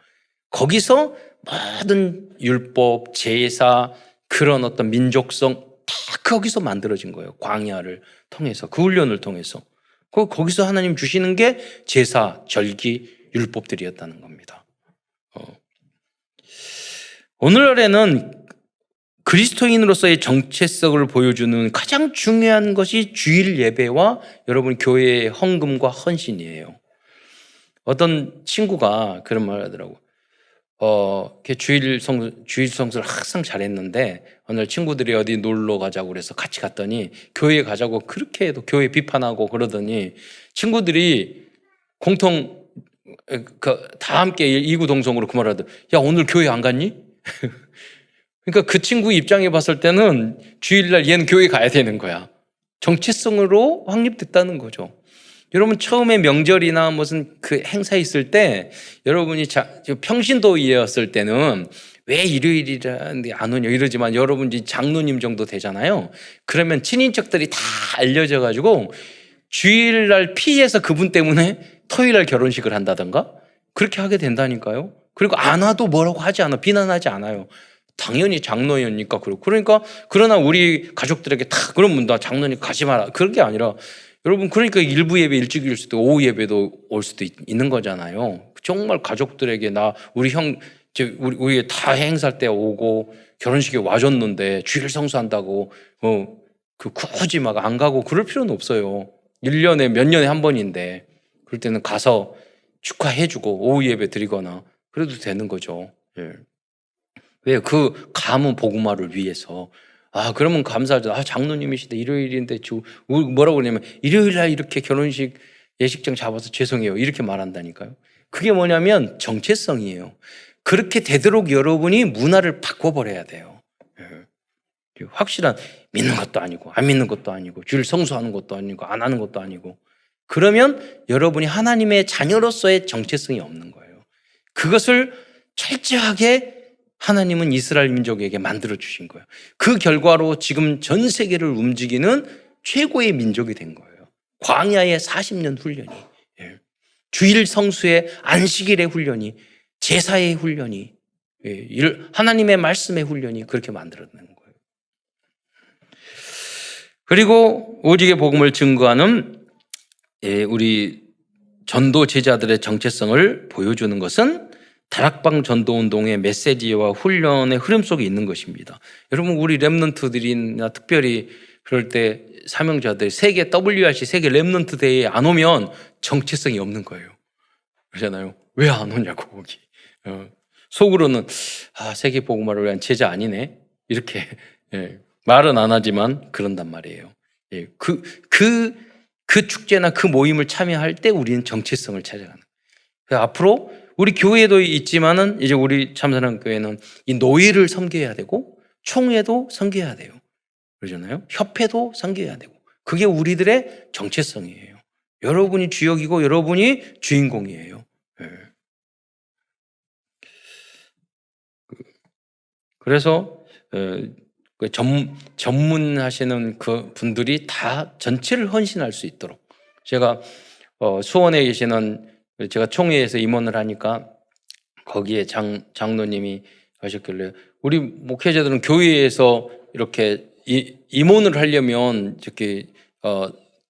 Speaker 1: 거기서 모든 율법, 제사, 그런 어떤 민족성 다 거기서 만들어진 거예요. 광야를 통해서, 그 훈련을 통해서. 거기서 하나님 주시는 게 제사, 절기, 율법들이었다는 겁니다. 오늘날에는 그리스도인으로서의 정체성을 보여주는 가장 중요한 것이 주일 예배와 여러분 교회의 헌금과 헌신이에요. 어떤 친구가 그런 말을 하더라고요. 주일 성수를 항상 잘했는데 오늘 친구들이 어디 놀러 가자고 그래서 같이 갔더니 교회에 가자고 그렇게 해도 교회 비판하고 그러더니 친구들이 공통 다 함께 이구동성으로 그 말을 하더라고요. 야, 오늘 교회 안 갔니? 그러니까 그 친구 입장에 봤을 때는 주일날 얘는 교회 가야 되는 거야. 정체성으로 확립됐다는 거죠. 여러분, 처음에 명절이나 무슨 그 행사 있을 때 여러분이 평신도였을 때는 왜 일요일이라는데 안 오냐 이러지만 여러분 이제 장로님 정도 되잖아요. 그러면 친인척들이 다 알려져 가지고 주일날 피해서 그분 때문에 토요일날 결혼식을 한다던가 그렇게 하게 된다니까요. 그리고 안 와도 뭐라고 하지 않아. 비난하지 않아요. 당연히 장로였니까 그렇고. 그러니까 그러나 우리 가족들에게 다 그러면 나 장로님 가지 마라. 그런 게 아니라 여러분, 그러니까 일부 예배 일찍 올 수도 오후 예배도 올 수도 있는 거잖아요. 정말 가족들에게 우리 다 행사할 때 오고 결혼식에 와줬는데 주일 성수한다고 굳이 막 안 가고 그럴 필요는 없어요. 1년에 몇 년에 한 번인데 그럴 때는 가서 축하해주고 오후 예배 드리거나 그래도 되는 거죠. 예. 왜? 그 가문 복음화를 위해서. 그러면 감사하죠. 장로님이시다. 일요일인데 뭐라고 그러냐면 일요일 날 이렇게 결혼식 예식장 잡아서 죄송해요. 이렇게 말한다니까요. 그게 뭐냐면 정체성이에요. 그렇게 되도록 여러분이 문화를 바꿔버려야 돼요. 확실한 믿는 것도 아니고 안 믿는 것도 아니고 주일 성수하는 것도 아니고 안 하는 것도 아니고 그러면 여러분이 하나님의 자녀로서의 정체성이 없는 거예요. 그것을 철저하게 하나님은 이스라엘 민족에게 만들어 주신 거예요. 그 결과로 지금 전 세계를 움직이는 최고의 민족이 된 거예요. 광야의 40년 훈련이, 주일 성수의 안식일의 훈련이, 제사의 훈련이, 하나님의 말씀의 훈련이 그렇게 만들어낸 거예요. 그리고 오직의 복음을 증거하는 우리 전도 제자들의 정체성을 보여주는 것은 다락방 전도운동의 메시지와 훈련의 흐름 속에 있는 것입니다. 여러분, 우리 렘넌트들이나 특별히 그럴 때 사명자들 세계 WRC 세계 렘넌트 대회에 안 오면 정체성이 없는 거예요. 그러잖아요. 왜 안 오냐고 거기. 속으로는 세계 복음화를 위한 제자 아니네 이렇게 말은 안 하지만 그런단 말이에요. 그 축제나 그 모임을 참여할 때 우리는 정체성을 찾아가는 거예요. 앞으로 우리 교회도 있지만은 이제 우리 참사랑 교회는 이 노예를 섬겨야 되고 총회도 섬겨야 돼요. 그러잖아요. 협회도 섬겨야 되고 그게 우리들의 정체성이에요. 여러분이 주역이고 여러분이 주인공이에요. 그래서 전문하시는 그 분들이 다 전체를 헌신할 수 있도록 제가 수원에 계시는 제가 총회에서 임원을 하니까 거기에 장로님이 하셨길래 우리 목회자들은 교회에서 이렇게 임원을 하려면 이렇게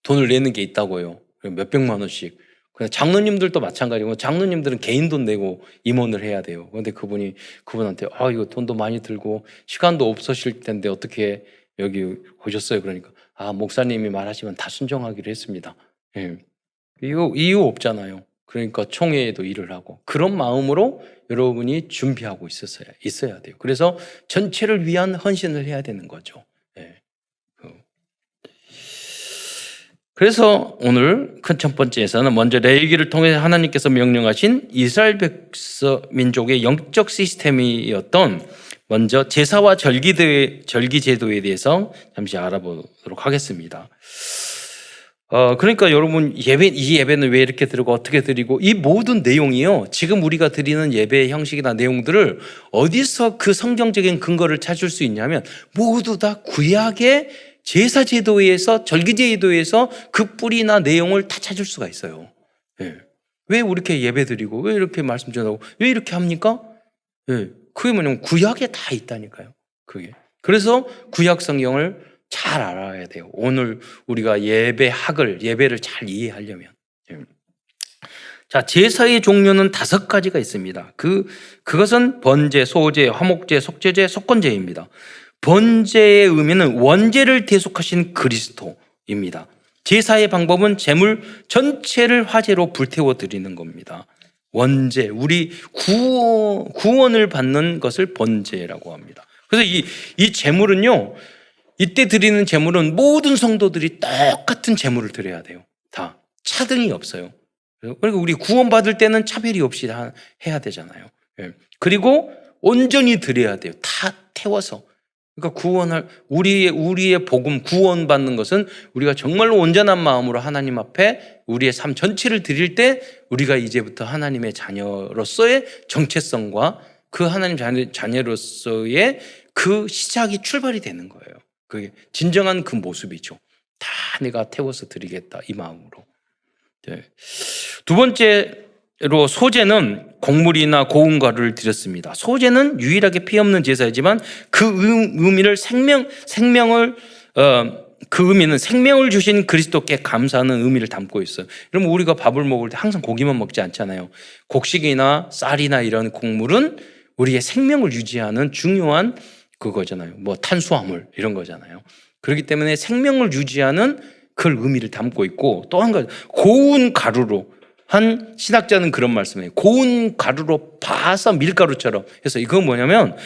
Speaker 1: 돈을 내는 게 있다고요. 몇백만 원씩. 그냥 장로님들도 마찬가지고 장로님들은 개인 돈 내고 임원을 해야 돼요. 그런데 그분한테 이거 돈도 많이 들고 시간도 없으실 텐데 어떻게 여기 오셨어요? 그러니까 목사님이 말하시면 다 순종하기로 했습니다. 예. 이유 없잖아요. 그러니까 총회에도 일을 하고 그런 마음으로 여러분이 준비하고 있어야 돼요. 그래서 전체를 위한 헌신을 해야 되는 거죠. 예. 그래서 오늘 큰 첫 번째에서는 먼저 레위기를 통해 하나님께서 명령하신 이스라엘 백성 민족의 영적 시스템이었던 먼저 제사와 절기 제도에 대해서 잠시 알아보도록 하겠습니다. 그러니까 여러분 이 예배는 왜 이렇게 드리고 어떻게 드리고 이 모든 내용이요. 지금 우리가 드리는 예배의 형식이나 내용들을 어디서 그 성경적인 근거를 찾을 수 있냐면 모두 다 구약의 제사 제도에서 절기 제도에서 그 뿌리나 내용을 다 찾을 수가 있어요. 예. 왜 이렇게 예배 드리고 왜 이렇게 말씀 전하고 왜 이렇게 합니까? 예. 그게 뭐냐면 구약에 다 있다니까요. 그게. 그래서 구약 성경을 잘 알아야 돼요. 오늘 우리가 예배를 잘 이해하려면. 자, 제사의 종류는 5가지가 있습니다. 그것은 번제, 소제, 화목제, 속죄제, 속건제입니다. 번제의 의미는 원죄를 대속하신 그리스도입니다. 제사의 방법은 제물 전체를 화제로 불태워 드리는 겁니다. 원죄, 우리 구원을 받는 것을 번제라고 합니다. 그래서 이 제물은요, 이때 드리는 제물은 모든 성도들이 똑같은 제물을 드려야 돼요. 다 차등이 없어요. 그리고 우리 구원받을 때는 차별이 없이 해야 되잖아요. 그리고 온전히 드려야 돼요. 다 태워서. 그러니까 우리의 복음 구원받는 것은 우리가 정말로 온전한 마음으로 하나님 앞에 우리의 삶 전체를 드릴 때 우리가 이제부터 하나님의 자녀로서의 정체성과 그 하나님 자녀로서의 그 시작이 출발이 되는 거예요. 그게 진정한 그 모습이죠. 다 내가 태워서 드리겠다 이 마음으로. 네. 두 번째로 소제는 곡물이나 고운 가루를 드렸습니다. 소제는 유일하게 피 없는 제사이지만 그 의미를 그 의미는 생명을 주신 그리스도께 감사하는 의미를 담고 있어요. 그러면 우리가 밥을 먹을 때 항상 고기만 먹지 않잖아요. 곡식이나 쌀이나 이런 곡물은 우리의 생명을 유지하는 중요한 그거잖아요. 뭐 탄수화물 이런 거잖아요. 그렇기 때문에 생명을 유지하는 그 의미를 담고 있고 또 한 가지 고운 가루로 한 신학자는 그런 말씀이에요. 고운 가루로 봐서 밀가루처럼 해서 이건 뭐냐면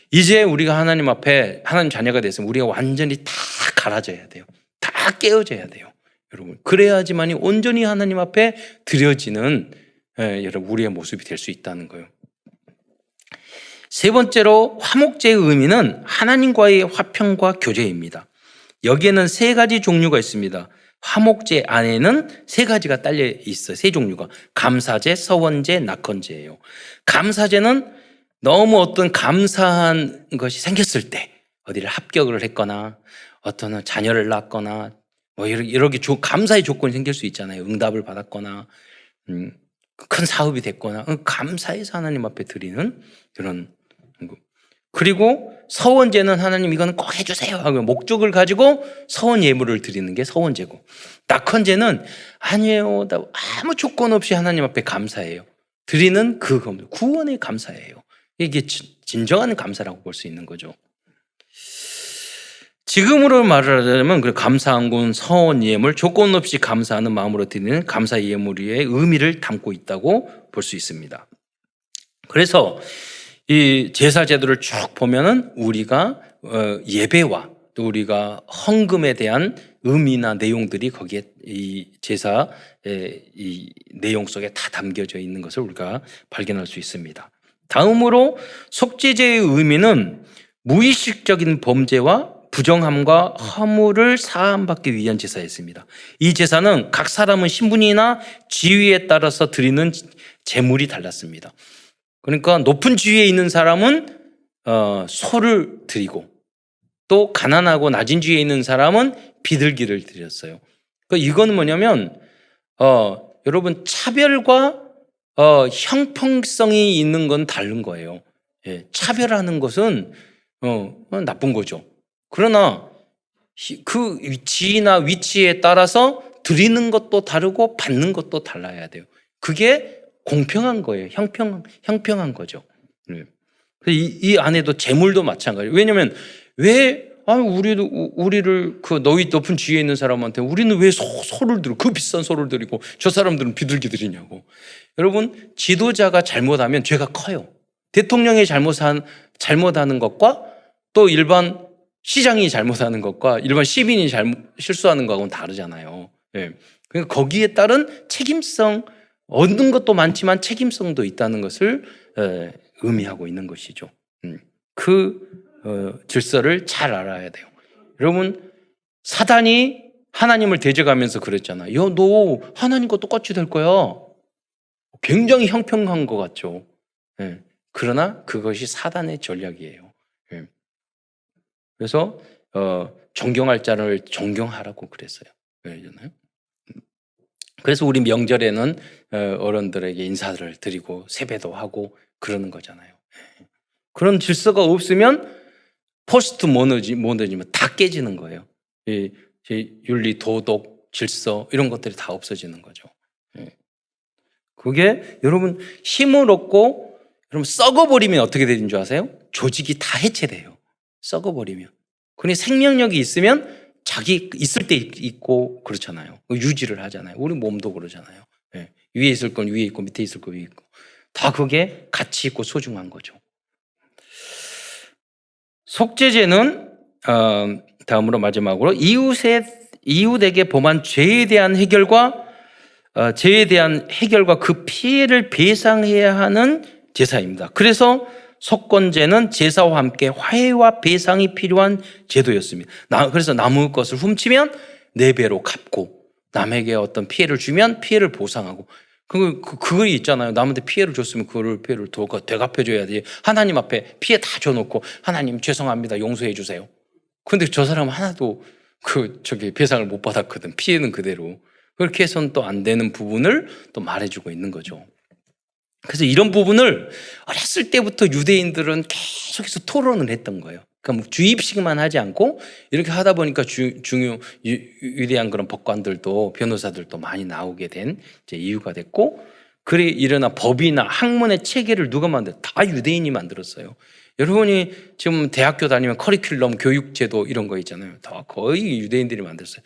Speaker 1: 이제 우리가 하나님 앞에 하나님 자녀가 됐으면 우리가 완전히 다 갈아져야 돼요. 다 깨어져야 돼요. 여러분 그래야지만이 온전히 하나님 앞에 드려지는 여러분 우리의 모습이 될 수 있다는 거예요. 세 번째로 화목제의 의미는 하나님과의 화평과 교제입니다. 여기에는 3가지 종류가 있습니다. 화목제 안에는 3가지가 딸려 있어요. 3종류가. 감사제, 서원제, 낙헌제예요. 감사제는 너무 어떤 감사한 것이 생겼을 때 어디를 합격을 했거나 어떤 자녀를 낳거나 뭐 이렇게 감사의 조건이 생길 수 있잖아요. 응답을 받았거나 큰 사업이 됐거나 감사해서 하나님 앞에 드리는 그런 거. 그리고 서원제는 하나님 이거는 꼭 해주세요 하고 목적을 가지고 서원 예물을 드리는 게 서원제고, 낙헌제는 아니에요 아무 조건 없이 하나님 앞에 감사해요 드리는 그겁니다. 구원의 감사예요. 이게 진정한 감사라고 볼 수 있는 거죠. 지금으로 말을 하자면 감사한군 서원 예물 조건 없이 감사하는 마음으로 드리는 감사 예물의 의미를 담고 있다고 볼 수 있습니다. 그래서 이 제사 제도를 쭉 보면은 우리가 예배와 또 우리가 헌금에 대한 의미나 내용들이 거기에 이 제사의 이 내용 속에 다 담겨져 있는 것을 우리가 발견할 수 있습니다. 다음으로 속죄제의 의미는 무의식적인 범죄와 부정함과 허물을 사함받기 위한 제사였습니다. 이 제사는 각 사람의 신분이나 지위에 따라서 드리는 제물이 달랐습니다. 그러니까 높은 지위에 있는 사람은 소를 드리고 또 가난하고 낮은 지위에 있는 사람은 비둘기를 드렸어요. 그러니까 이건 뭐냐면 여러분 차별과 형평성이 있는 건 다른 거예요. 예, 차별하는 것은 나쁜 거죠. 그러나 그 지위나 위치에 따라서 드리는 것도 다르고 받는 것도 달라야 돼요. 그게 공평한 거예요. 형평한 거죠. 네. 이 안에도 재물도 마찬가지예요. 왜냐하면 우리를 그 너희 높은 지위에 있는 사람한테 우리는 왜 소를 들고 그 비싼 소를 드리고 저 사람들은 비둘기 드리냐고. 여러분, 지도자가 잘못하면 죄가 커요. 대통령이 잘못하는 것과 또 일반 시장이 잘못하는 것과 일반 시민이 실수하는 거하고는 다르잖아요. 예. 그러니까 거기에 따른 책임성, 얻는 것도 많지만 책임성도 있다는 것을 의미하고 있는 것이죠. 질서를 잘 알아야 돼요. 여러분, 사단이 하나님을 대적하면서 그랬잖아요. 야, 너 하나님과 똑같이 될 거야. 굉장히 형평한 것 같죠. 예. 그러나 그것이 사단의 전략이에요. 예. 그래서 존경할 자를 존경하라고 그랬어요. 그래서 우리 명절에는 어른들에게 인사를 드리고 세배도 하고 그러는 거잖아요. 그런 질서가 없으면 포스트 모더니즘은 다 깨지는 거예요. 이 윤리, 도덕, 질서 이런 것들이 다 없어지는 거죠. 그게 여러분 힘을 얻고 여러분 썩어버리면 어떻게 되는 줄 아세요? 조직이 다 해체돼요. 썩어버리면. 그러니 생명력이 있으면 자기 있을 때 있고 그렇잖아요. 유지를 하잖아요. 우리 몸도 그러잖아요. 위에 있을 건 위에 있고 밑에 있을 건 위에 있고 다 그게 가치 있고 소중한 거죠. 속죄제는 다음으로 마지막으로 이웃에게 범한 죄에 대한 해결과 그 피해를 배상해야 하는 제사입니다. 그래서 속건제는 제사와 함께 화해와 배상이 필요한 제도였습니다. 그래서 남의 것을 훔치면 4배로 갚고 남에게 어떤 피해를 주면 피해를 보상하고 그거 있잖아요. 남한테 피해를 줬으면 피해를 되갚아줘야 돼. 하나님 앞에 피해 다 줘놓고 하나님 죄송합니다. 용서해 주세요. 근데 저 사람은 하나도 배상을 못 받았거든. 피해는 그대로. 그렇게 해서는 또 안 되는 부분을 또 말해주고 있는 거죠. 그래서 이런 부분을 어렸을 때부터 유대인들은 계속해서 토론을 했던 거예요. 그러니까 주입식만 하지 않고 이렇게 하다 보니까 위대한 그런 법관들도 변호사들도 많이 나오게 된 이유가 됐고, 그래 일어나 법이나 학문의 체계를 누가 다 유대인이 만들었어요. 여러분이 지금 대학교 다니면 커리큘럼, 교육제도 이런 거 있잖아요. 다 거의 유대인들이 만들었어요.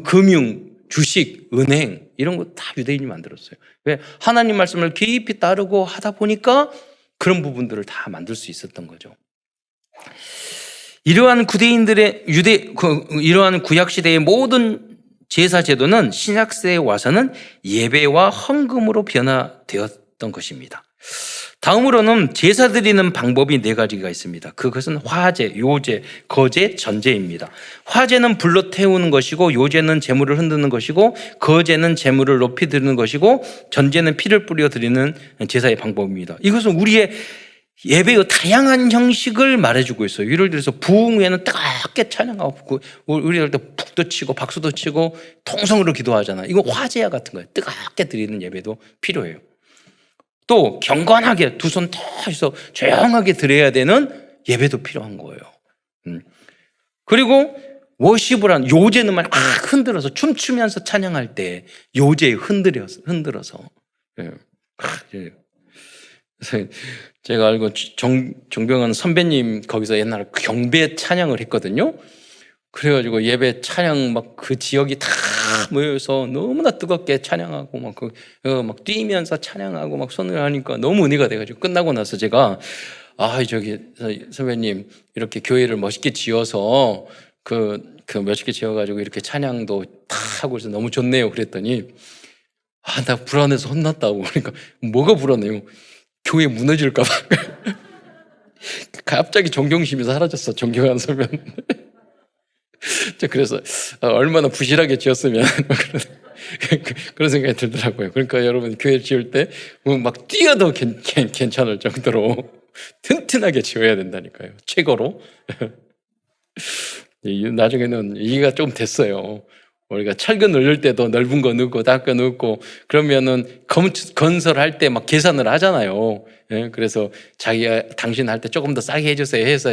Speaker 1: 금융, 주식, 은행 이런 거 다 유대인이 만들었어요. 왜? 하나님 말씀을 깊이 따르고 하다 보니까 그런 부분들을 다 만들 수 있었던 거죠. 이러한 이러한 구약 시대의 모든 제사 제도는 신약 시대에 와서는 예배와 헌금으로 변화되었던 것입니다. 다음으로는 제사 드리는 방법이 4가지가 있습니다. 그것은 화제, 요제, 거제, 전제입니다. 화제는 불로 태우는 것이고, 요제는 재물을 흔드는 것이고, 거제는 재물을 높이 드리는 것이고, 전제는 피를 뿌려 드리는 제사의 방법입니다. 이것은 우리의 예배의 다양한 형식을 말해주고 있어요. 예를 들어서 부흥회는 뜨겁게 찬양하고 우리들 때 북도 치고 박수도 치고 통성으로 기도하잖아요. 이거 화제와 같은 거예요. 뜨겁게 드리는 예배도 필요해요. 또 경건하게 두 손 다 해서 조용하게 드려야 되는 예배도 필요한 거예요. 그리고 워십을 한 요제는 막 흔들어서 춤추면서 찬양할 때 요제에 흔들어서 그래서 제가 알고 정병환 선배님 거기서 옛날에 경배 찬양을 했거든요. 그래가지고 예배 찬양 막 그 지역이 다 모여서 너무나 뜨겁게 찬양하고 막 뛰면서 찬양하고 막 손을 하니까 너무 은혜가 돼가지고 끝나고 나서 제가 선배님 이렇게 교회를 멋있게 지어서 멋있게 지어가지고 이렇게 찬양도 다 하고 있어서 너무 좋네요. 그랬더니 나 불안해서 혼났다고. 그러니까 뭐가 불안해요? 교회 무너질까 봐. 갑자기 존경심이 사라졌어. 존경하는 선배는. 그래서 얼마나 부실하게 지었으면 그런 생각이 들더라고요. 그러니까 여러분 교회 지을 때 막 뛰어도 괜찮을 정도로 튼튼하게 지어야 된다니까요. 최고로. 나중에는 이해가 좀 됐어요. 우리가 철근 넣을 때도 넓은 거 넣고 작은 거 넣고 그러면은 건설할 때 막 계산을 하잖아요. 예? 그래서 자기가 당신 할 때 조금 더 싸게 해주세요 해서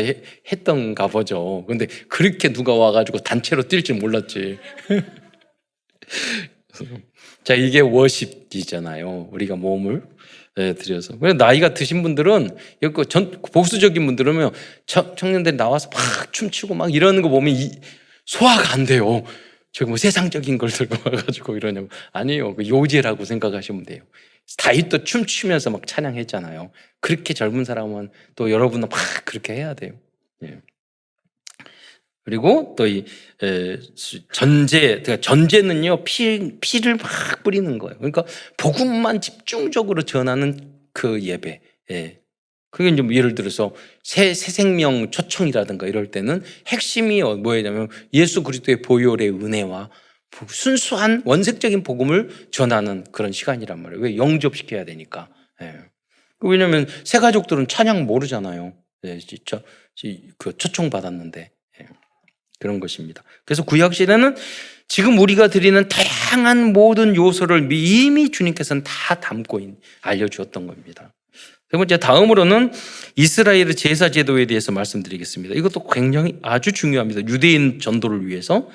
Speaker 1: 했던가 보죠. 근데 그렇게 누가 와가지고 단체로 뛸 줄 몰랐지. 자, 이게 워십이잖아요. 우리가 몸을 들여서. 그래서 나이가 드신 분들은, 보수적인 분들은 청년들이 나와서 막 춤추고 막 이러는 거 보면 소화가 안 돼요. 저기 뭐 세상적인 걸 들고 와가지고 이러냐고. 아니에요. 그 요제라고 생각하시면 돼요. 다윗도 춤추면서 막 찬양했잖아요. 그렇게 젊은 사람은 또 여러분은 막 그렇게 해야 돼요. 예. 그리고 또 이 전제는요, 피를 막 뿌리는 거예요. 그러니까 복음만 집중적으로 전하는 그 예배. 예. 그게 이제 예를 들어서 새 생명 초청이라든가 이럴 때는 핵심이 뭐냐면 예수 그리스도의 보혈의 은혜와 순수한 원색적인 복음을 전하는 그런 시간이란 말이에요. 왜? 영접시켜야 되니까. 예. 왜냐하면 새 가족들은 찬양 모르잖아요. 예, 진짜 그 초청 받았는데. 예. 그런 것입니다. 그래서 구약 시대는 지금 우리가 드리는 다양한 모든 요소를 이미 주님께서는 다 담고 알려주었던 겁니다. 세 번째, 다음으로는 이스라엘의 제사 제도에 대해서 말씀드리겠습니다. 이것도 굉장히 아주 중요합니다. 유대인 전도를 위해서.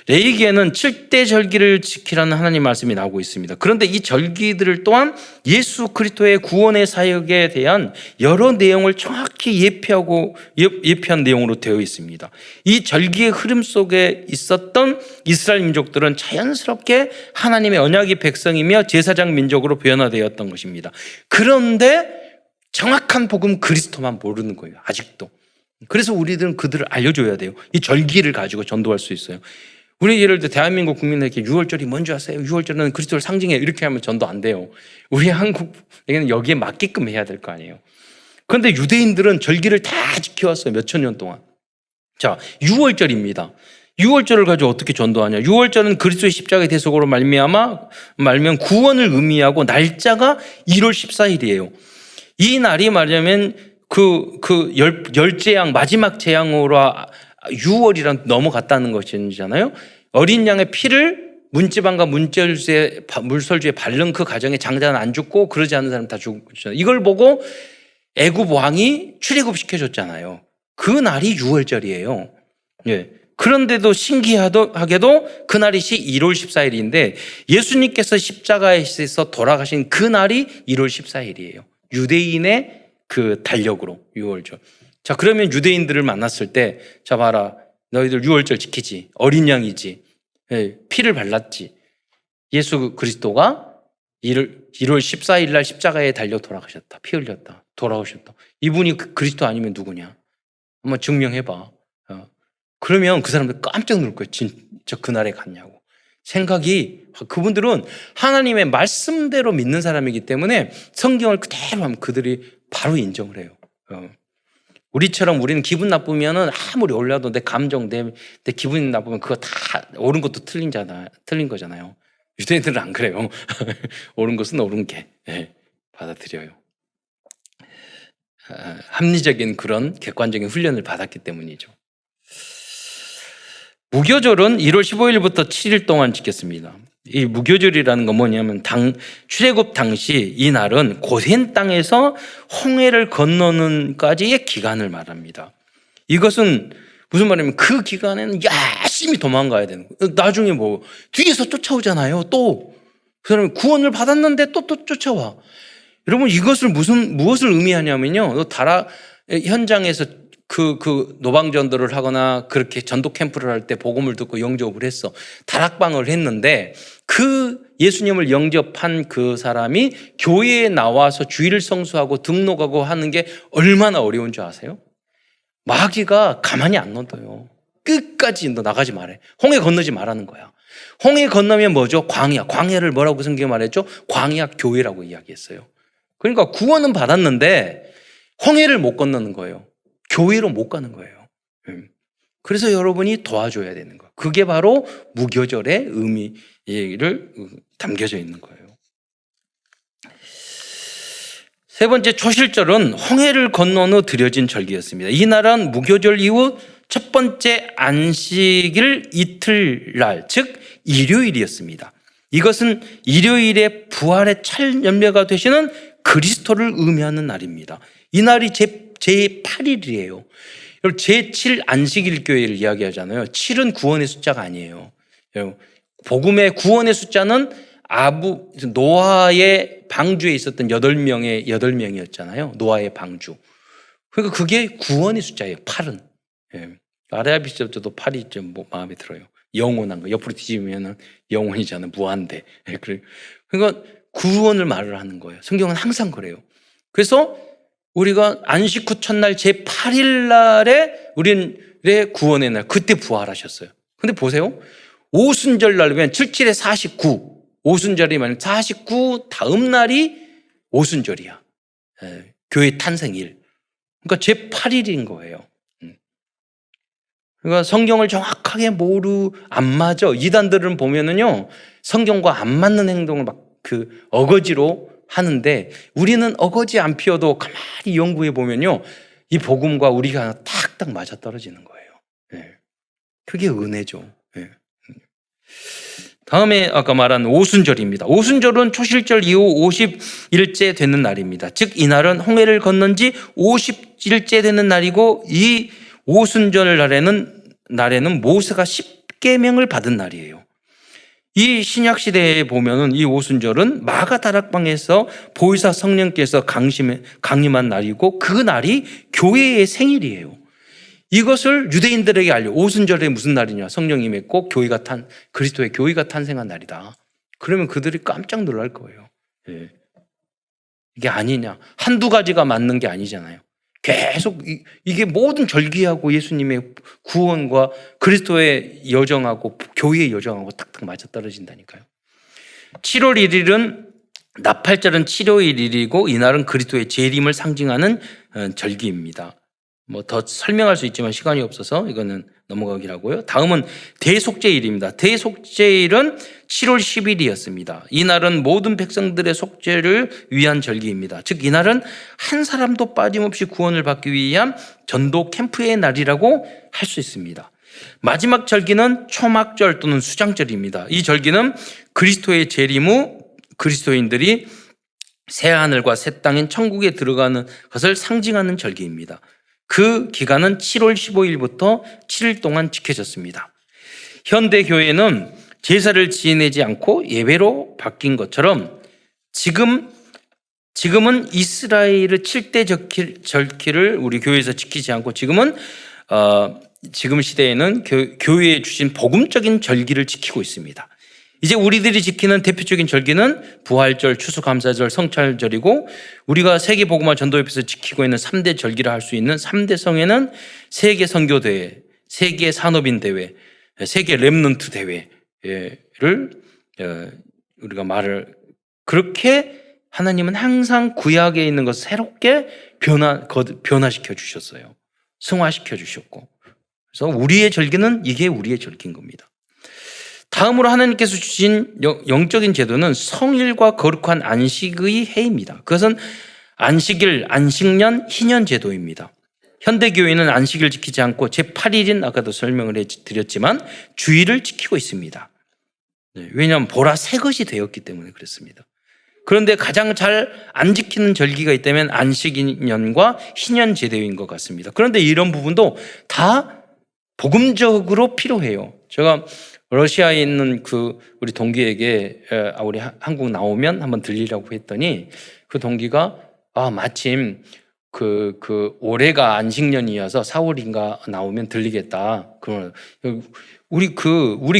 Speaker 1: 레위기에는 7대 절기를 지키라는 하나님 말씀이 나오고 있습니다. 그런데 이 절기들을 또한 예수 그리스도의 구원의 사역에 대한 여러 내용을 정확히 예표한 내용으로 되어 있습니다. 이 절기의 흐름 속에 있었던 이스라엘 민족들은 자연스럽게 하나님의 언약의 백성이며 제사장 민족으로 변화되었던 것입니다. 그런데 정확한 복음 그리스도만 모르는 거예요. 아직도. 그래서 우리들은 그들을 알려줘야 돼요. 이 절기를 가지고 전도할 수 있어요. 우리 예를 들어 대한민국 국민에게 6월절이 뭔지 아세요? 6월절은 그리스도를 상징해요. 이렇게 하면 전도 안 돼요. 우리 한국에게는 여기에 맞게끔 해야 될 거 아니에요. 그런데 유대인들은 절기를 다 지켜왔어요. 몇천 년 동안. 자, 6월절입니다. 6월절을 가지고 어떻게 전도하냐? 6월절은 그리스도의 십자가의 대속으로 말면 구원을 의미하고 날짜가 1월 14일이에요. 이 날이 말하자면 열 재앙, 마지막 재앙으로 6월이랑 넘어갔다는 것이잖아요. 어린 양의 피를 문지방과 물설주에 바른 그 가정에 장자는 안 죽고 그러지 않은 사람 다 죽었잖아요. 이걸 보고 애굽 왕이 출애굽시켜줬잖아요. 그 날이 6월절이에요. 예. 그런데도 신기하게도 그날이 1월 14일인데 예수님께서 십자가에서 돌아가신 그 날이 1월 14일이에요. 유대인의 그 달력으로 6월절. 자, 그러면 유대인들을 만났을 때, 자, 봐라. 너희들 6월절 지키지. 어린 양이지. 예, 피를 발랐지. 예수 그리스도가 1월 14일 날 십자가에 달려 돌아가셨다. 피 흘렸다. 돌아오셨다. 이분이 그리스도 아니면 누구냐? 한번 증명해봐. 그러면 그 사람들 깜짝 놀랄 거예요. 진짜 그날에 갔냐고. 생각이, 그분들은 하나님의 말씀대로 믿는 사람이기 때문에 성경을 그대로 하면 그들이 바로 인정을 해요. 우리처럼 우리는 기분 나쁘면은 아무리 올려도 내 감정, 내 기분이 나쁘면 그거 다 옳은 것도 틀린 거잖아요. 유대인들은 안 그래요. 옳은 것은 옳은 게 받아들여요. 합리적인 그런 객관적인 훈련을 받았기 때문이죠. 무교절은 1월 15일부터 7일 동안 지켰습니다. 이 무교절이라는 건 뭐냐면 출애굽 당시 이 날은 고센 땅에서 홍해를 건너는까지의 기간을 말합니다. 이것은 무슨 말이냐면 그 기간에는 열심히 도망가야 되는 거예요. 나중에 뭐 뒤에서 쫓아오잖아요. 또 그 사람이 구원을 받았는데 또 쫓아와. 여러분 이것을 무엇을 의미하냐면요. 현장에서 그 노방전도를 하거나 그렇게 전도 캠프를 할 때 복음을 듣고 영접을 했어. 다락방을 했는데 그 예수님을 영접한 그 사람이 교회에 나와서 주일을 성수하고 등록하고 하는 게 얼마나 어려운 줄 아세요? 마귀가 가만히 안 놔둬요. 끝까지 너 나가지 말해. 홍해 건너지 말라는 거야. 홍해 건너면 뭐죠? 광야. 광야를 뭐라고 성경에 말했죠? 광야 교회라고 이야기했어요. 그러니까 구원은 받았는데 홍해를 못 건너는 거예요. 교회로 못 가는 거예요. 그래서 여러분이 도와줘야 되는 거예요. 그게 바로 무교절의 의미를 담겨져 있는 거예요. 세 번째 초실절은 홍해를 건넌 후 드려진 절기였습니다. 이 날은 무교절 이후 첫 번째 안식일 이틀날, 즉 일요일이었습니다. 이것은 일요일에 부활의 첫 열매가 되시는 그리스도를 의미하는 날입니다. 이 날이 제8일이에요. 제7 안식일 교회를 이야기하잖아요. 7은 구원의 숫자가 아니에요. 복음의 구원의 숫자는 노아의 방주에 있었던 8명이었잖아요. 노아의 방주. 그러니까 그게 구원의 숫자예요. 8은. 아라비스도 8이 좀 마음에 들어요. 영원한 거. 옆으로 뒤집으면 영원이잖아요. 무한대. 그러니까 구원을 말을 하는 거예요. 성경은 항상 그래요. 그래서 우리가 안식 후 첫날 제8일 날에 우리의 구원의 날, 그때 부활하셨어요. 근데 보세요. 오순절 날이면 77에 49. 오순절이면 49 다음 날이 오순절이야. 교회 탄생일. 그러니까 제8일인 거예요. 그러니까 성경을 정확하게 안 맞아. 이단들은 보면은요, 성경과 안 맞는 행동을 어거지로 하는데, 우리는 어거지 안 피워도 가만히 연구해 보면요, 이 복음과 우리가 딱딱 맞아 떨어지는 거예요. 그게 은혜죠. 다음에 아까 말한 오순절입니다. 오순절은 초실절 이후 50일째 되는 날입니다. 즉 이날은 홍해를 건넌 지 50일째 되는 날이고, 이 오순절 날에는 모세가 10계명을 받은 날이에요. 이 신약 시대에 보면은 이 오순절은 마가 다락방에서 보혜사 성령께서 강림한 날이고, 그 날이 교회의 생일이에요. 이것을 유대인들에게 오순절에 무슨 날이냐? 성령이 맺고 그리스도의 교회가 탄생한 날이다. 그러면 그들이 깜짝 놀랄 거예요. 이게 아니냐? 한두 가지가 맞는 게 아니잖아요. 계속 이게 모든 절기하고 예수님의 구원과 그리스도의 여정하고 교회의 여정하고 딱딱 맞아떨어진다니까요. 7월 1일은 나팔절은 7월 1일이고 이날은 그리스도의 재림을 상징하는 절기입니다. 더 설명할 수 있지만 시간이 없어서 이거는 넘어가기로 하고요. 다음은 대속죄일입니다. 대속죄일은 7월 10일이었습니다. 이날은 모든 백성들의 속죄를 위한 절기입니다. 즉 이날은 한 사람도 빠짐없이 구원을 받기 위한 전도 캠프의 날이라고 할 수 있습니다. 마지막 절기는 초막절 또는 수장절입니다. 이 절기는 그리스도의 재림 후 그리스도인들이 새 하늘과 새 땅인 천국에 들어가는 것을 상징하는 절기입니다. 그 기간은 7월 15일부터 7일 동안 지켜졌습니다. 현대 교회는 제사를 지내지 않고 예배로 바뀐 것처럼 지금은 이스라엘의 7대 절기를 우리 교회에서 지키지 않고 지금 시대에는 교회에 주신 복음적인 절기를 지키고 있습니다. 이제 우리들이 지키는 대표적인 절기는 부활절, 추수감사절, 성찰절이고, 우리가 세계복음화 전도협에서 지키고 있는 3대 절기라 할 수 있는 3대 성회는 세계 선교대회, 세계 산업인 대회, 세계 렘넌트 대회를 우리가 그렇게 하나님은 항상 구약에 있는 것을 새롭게 변화시켜 주셨어요. 승화시켜 주셨고, 그래서 우리의 절기는 이게 우리의 절기인 겁니다. 다음으로 하나님께서 주신 영적인 제도는 성일과 거룩한 안식의 해입니다. 그것은 안식일, 안식년, 희년 제도입니다. 현대교회는 안식일 지키지 않고 제8일인 아까도 설명을 해드렸지만 주일을 지키고 있습니다. 왜냐하면 보라 새 것이 되었기 때문에 그렇습니다. 그런데 가장 잘 안 지키는 절기가 있다면 안식년과 희년 제도인 것 같습니다. 그런데 이런 부분도 다 복음적으로 필요해요. 제가 러시아에 있는 우리 동기에게 우리 한국 나오면 한번 들리라고 했더니 그 동기가 마침 올해가 안식년이어서 4월인가 나오면 들리겠다. 그러면 우리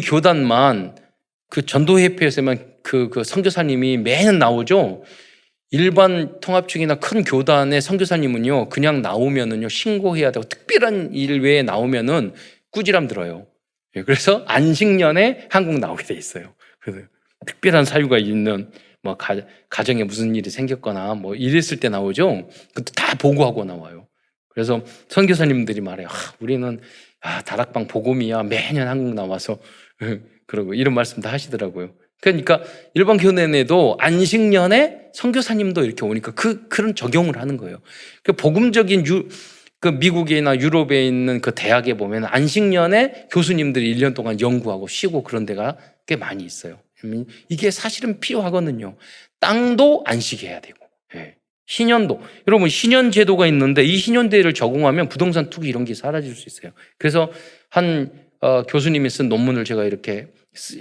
Speaker 1: 교단만 전도협회에서만 선교사님이 매년 나오죠. 일반 통합중이나 큰 교단의 선교사님은요 그냥 나오면은요 신고해야 되고 특별한 일 외에 나오면은 꾸지람 들어요. 그래서 안식년에 한국 나오게 돼 있어요. 그래서 특별한 사유가 있는 가정에 무슨 일이 생겼거나 이랬을 때 나오죠. 그것도 다 보고하고 나와요. 그래서 선교사님들이 말해요. 우리는 다락방 복음이야. 매년 한국 나와서 그러고 이런 말씀 다 하시더라고요. 그러니까 일반 교내에도 안식년에 선교사님도 이렇게 오니까 그런 적용을 하는 거예요. 복음적인 그 미국이나 유럽에 있는 그 대학에 보면 안식년에 교수님들이 1년 동안 연구하고 쉬고 그런 데가 꽤 많이 있어요. 이게 사실은 필요하거든요. 땅도 안식해야 되고, 예. 신년도. 여러분, 신년 제도가 있는데 이 신년제를 적용하면 부동산 투기 이런 게 사라질 수 있어요. 그래서 한 교수님이 쓴 논문을 제가 이렇게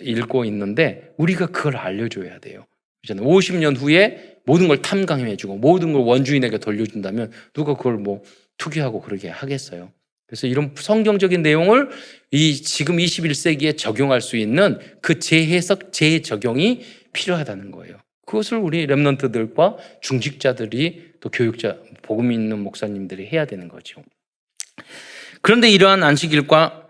Speaker 1: 읽고 있는데 우리가 그걸 알려줘야 돼요. 50년 후에 모든 걸 탐감해주고 모든 걸 원주인에게 돌려준다면 누가 그걸 뭐 투기하고 그러게 하겠어요. 그래서 이런 성경적인 내용을 지금 21세기에 적용할 수 있는 그 재해석, 재적용이 필요하다는 거예요. 그것을 우리 렘넌트들과 중직자들이 또 교육자, 복음 있는 목사님들이 해야 되는 거죠. 그런데 이러한 안식일과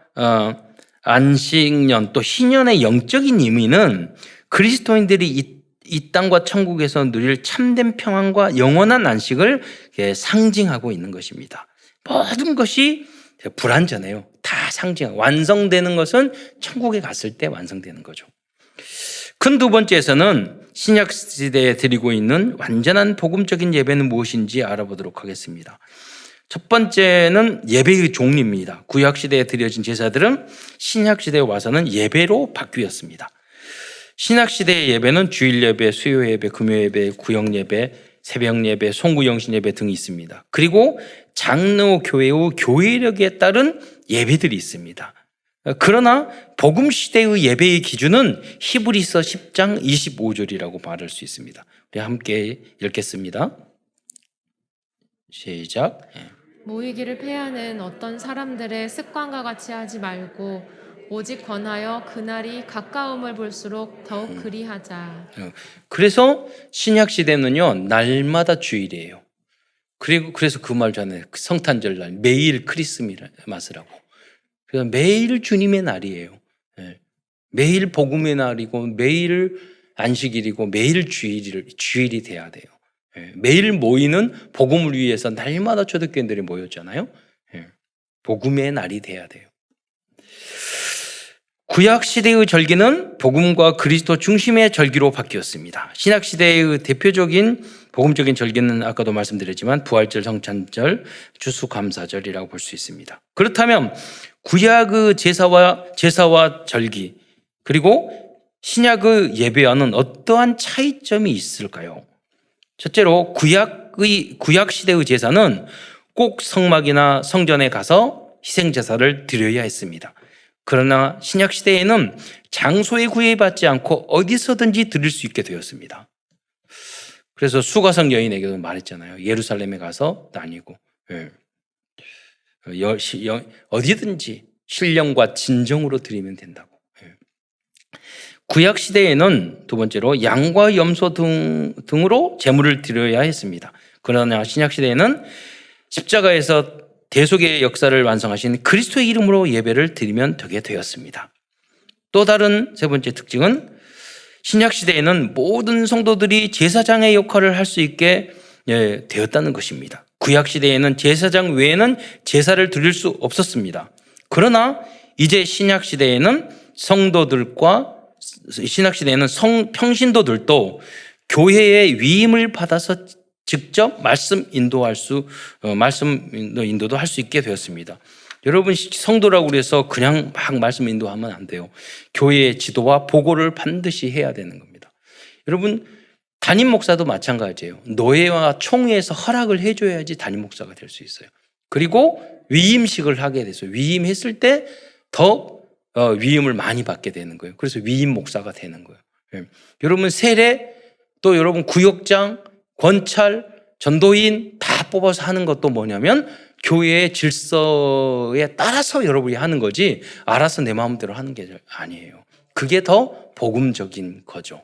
Speaker 1: 안식년 또 신년의 영적인 의미는 그리스도인들이 이 땅과 천국에서 누릴 참된 평안과 영원한 안식을 상징하고 있는 것입니다. 모든 것이 불완전해요. 다 상징하고 완성되는 것은 천국에 갔을 때 완성되는 거죠. 큰 두 번째에서는 신약 시대에 드리고 있는 완전한 복음적인 예배는 무엇인지 알아보도록 하겠습니다. 첫 번째는 예배의 종류입니다. 구약 시대에 드려진 제사들은 신약 시대에 와서는 예배로 바뀌었습니다. 신약 시대의 예배는 주일 예배, 수요 예배, 금요 예배, 구역 예배, 새벽 예배, 송구 영신 예배 등이 있습니다. 그리고 장로 교회의 교회력에 따른 예배들이 있습니다. 그러나 복음 시대의 예배의 기준은 히브리서 10장 25절이라고 말할 수 있습니다. 우리 함께 읽겠습니다. 시작.
Speaker 2: 모이기를 폐하는 어떤 사람들의 습관과 같이 하지 말고 오직 권하여 그날이 가까움을 볼수록 더욱 그리하자.
Speaker 1: 그래서 신약 시대는요 날마다 주일이에요. 그래서 그 말잖아요. 성탄절 날 매일 크리스마스라고. 그래서 매일 주님의 날이에요. 매일 복음의 날이고 매일 안식일이고 매일 주일이 돼야 돼요. 매일 모이는 복음을 위해서 날마다 초대교인들이 모였잖아요. 복음의 날이 돼야 돼요. 구약 시대의 절기는 복음과 그리스도 중심의 절기로 바뀌었습니다. 신약 시대의 대표적인 복음적인 절기는 아까도 말씀드렸지만 부활절, 성찬절, 추수감사절이라고 볼 수 있습니다. 그렇다면 구약의 제사와 절기 그리고 신약의 예배와는 어떠한 차이점이 있을까요? 첫째로 구약 시대의 제사는 꼭 성막이나 성전에 가서 희생제사를 드려야 했습니다. 그러나 신약 시대에는 장소에 구애받지 않고 어디서든지 드릴 수 있게 되었습니다. 그래서 수가성 여인에게도 말했잖아요. 예루살렘에 가서 다니고 어디든지 신령과 진정으로 드리면 된다고. 구약 시대에는 두 번째로 양과 염소 등으로 제물을 드려야 했습니다. 그러나 신약 시대에는 십자가에서 대속의 역사를 완성하신 그리스도의 이름으로 예배를 드리면 되게 되었습니다. 또 다른 세 번째 특징은 신약 시대에는 모든 성도들이 제사장의 역할을 할 수 있게 되었다는 것입니다. 구약 시대에는 제사장 외에는 제사를 드릴 수 없었습니다. 그러나 이제 신약 시대에는 평신도들도 교회의 위임을 받아서 직접 말씀 인도도 할 수 있게 되었습니다. 여러분 성도라고 그래서 그냥 막 말씀 인도하면 안 돼요. 교회의 지도와 보고를 반드시 해야 되는 겁니다. 여러분 담임 목사도 마찬가지예요. 노예와 총회에서 허락을 해줘야지 담임 목사가 될 수 있어요. 그리고 위임식을 하게 돼서 위임했을 때 더 위임을 많이 받게 되는 거예요. 그래서 위임 목사가 되는 거예요. 여러분 세례 또 여러분 구역장 권찰, 전도인 다 뽑아서 하는 것도 뭐냐면 교회의 질서에 따라서 여러분이 하는 거지 알아서 내 마음대로 하는 게 아니에요. 그게 더 복음적인 거죠.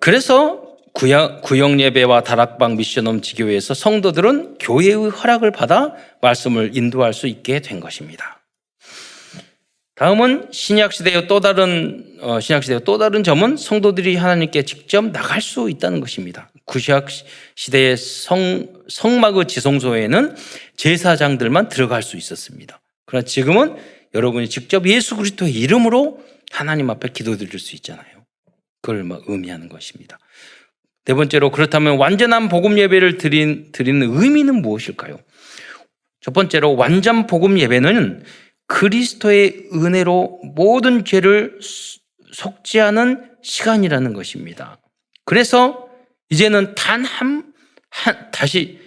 Speaker 1: 그래서 구역 예배와 다락방 미션홈 지교회에서 성도들은 교회의 허락을 받아 말씀을 인도할 수 있게 된 것입니다. 다음은 신약 시대의 또 다른 점은 성도들이 하나님께 직접 나갈 수 있다는 것입니다. 구약 시대의 성막의 지성소에는 제사장들만 들어갈 수 있었습니다. 그러나 지금은 여러분이 직접 예수 그리스도의 이름으로 하나님 앞에 기도드릴 수 있잖아요. 그걸 의미하는 것입니다. 네 번째로, 그렇다면 완전한 복음 예배를 드리는 의미는 무엇일까요? 첫 번째로, 완전 복음 예배는 그리스도의 은혜로 모든 죄를 속죄하는 시간이라는 것입니다. 그래서 이제는 다시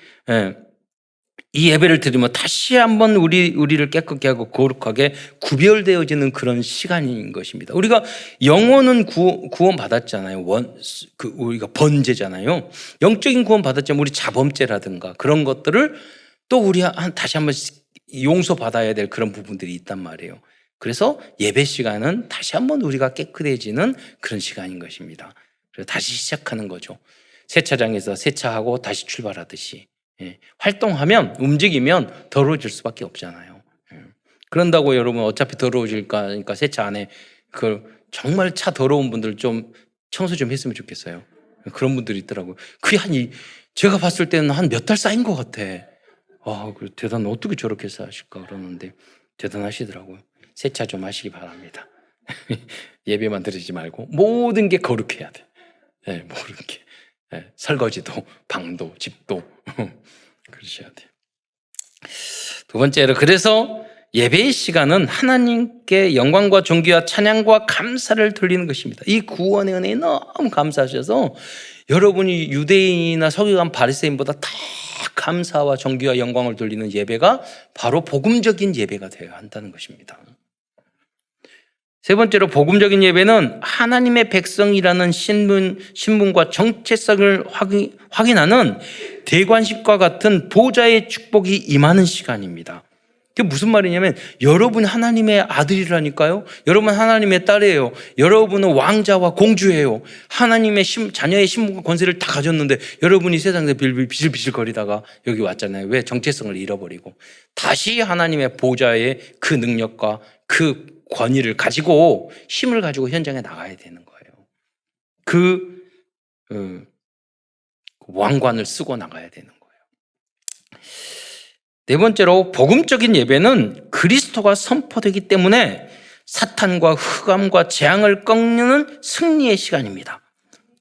Speaker 1: 이 예배를 드리면 다시 한번 우리를 깨끗게 하고 거룩하게 구별되어지는 그런 시간인 것입니다. 우리가 영혼은 구원 받았잖아요. 우리가 번제잖아요. 영적인 구원 받았지만 우리 자범죄라든가 그런 것들을 또 우리 다시 한번 용서받아야 될 그런 부분들이 있단 말이에요. 그래서 예배 시간은 다시 한번 우리가 깨끗해지는 그런 시간인 것입니다. 그래서 다시 시작하는 거죠. 세차장에서 세차하고 다시 출발하듯이. 활동하면, 움직이면 더러워질 수밖에 없잖아요. 그런다고 여러분 어차피 더러워질까 하니까 세차 안에 정말 차 더러운 분들 좀 청소 좀 했으면 좋겠어요. 그런 분들이 있더라고요. 제가 봤을 때는 한 몇 달 쌓인 것 같아. 대단, 어떻게 저렇게 하실까 그러는데 대단하시더라고요. 세차 좀 하시기 바랍니다. 예배만 드리지 말고 모든 게 거룩해야 돼. 모든 게. 설거지도, 방도, 집도 그러셔야 돼요. 두 번째로, 그래서 예배의 시간은 하나님께 영광과 존귀와 찬양과 감사를 돌리는 것입니다. 이 구원의 은혜에 너무 감사하셔서 여러분이 유대인이나 서기관 바리새인보다 더 감사와 존귀와 영광을 돌리는 예배가 바로 복음적인 예배가 되어야 한다는 것입니다. 세 번째로, 복음적인 예배는 하나님의 백성이라는 신분과 정체성을 확인하는 대관식과 같은 보좌의 축복이 임하는 시간입니다. 그게 무슨 말이냐면 여러분 하나님의 아들이라니까요. 여러분 하나님의 딸이에요. 여러분은 왕자와 공주예요. 하나님의 자녀의 신분과 권세를 다 가졌는데 여러분이 세상에서 비실비실거리다가 여기 왔잖아요. 왜? 정체성을 잃어버리고 다시 하나님의 보좌의 그 능력과 그 권위를 가지고 힘을 가지고 현장에 나가야 되는 거예요. 왕관을 쓰고 나가야 되는 거예요. 네 번째로, 복음적인 예배는 그리스도가 선포되기 때문에 사탄과 흑암과 재앙을 꺾는 승리의 시간입니다.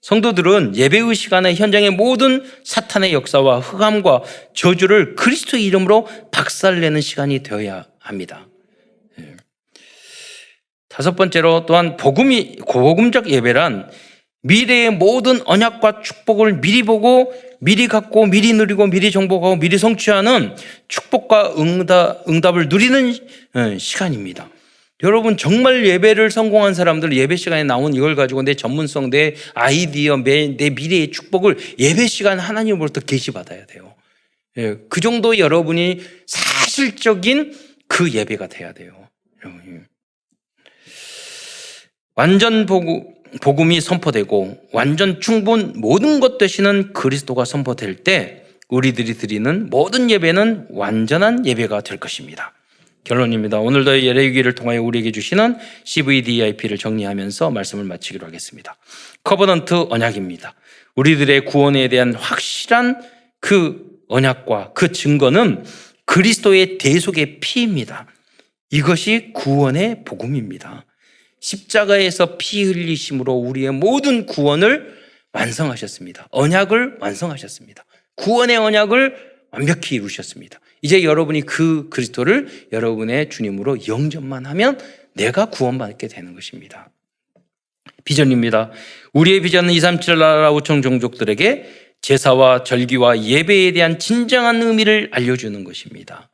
Speaker 1: 성도들은 예배의 시간에 현장의 모든 사탄의 역사와 흑암과 저주를 그리스도의 이름으로 박살내는 시간이 되어야 합니다. 다섯 번째로, 또한 복음적 예배란 미래의 모든 언약과 축복을 미리 보고 미리 갖고 미리 누리고 미리 정복하고 미리 성취하는 축복과 응답을 누리는 시간입니다. 여러분 정말 예배를 성공한 사람들, 예배 시간에 나온 이걸 가지고 내 전문성, 내 아이디어, 내 미래의 축복을 예배 시간 하나님으로부터 계시받아야 돼요. 그 정도 여러분이 사실적인 그 예배가 돼야 돼요. 완전 복음이 선포되고 완전 충분 모든 것 되시는 그리스도가 선포될 때 우리들이 드리는 모든 예배는 완전한 예배가 될 것입니다. 결론입니다. 오늘도 예레기를 통하여 우리에게 주시는 CVDIP를 정리하면서 말씀을 마치기로 하겠습니다. 커버넌트 언약입니다. 우리들의 구원에 대한 확실한 그 언약과 그 증거는 그리스도의 대속의 피입니다. 이것이 구원의 복음입니다. 십자가에서 피 흘리심으로 우리의 모든 구원을 완성하셨습니다. 언약을 완성하셨습니다. 구원의 언약을 완벽히 이루셨습니다. 이제 여러분이 그 그리스도를 여러분의 주님으로 영접만 하면 내가 구원받게 되는 것입니다. 비전입니다. 우리의 비전은 237 나라 5천 종족들에게 제사와 절기와 예배에 대한 진정한 의미를 알려주는 것입니다.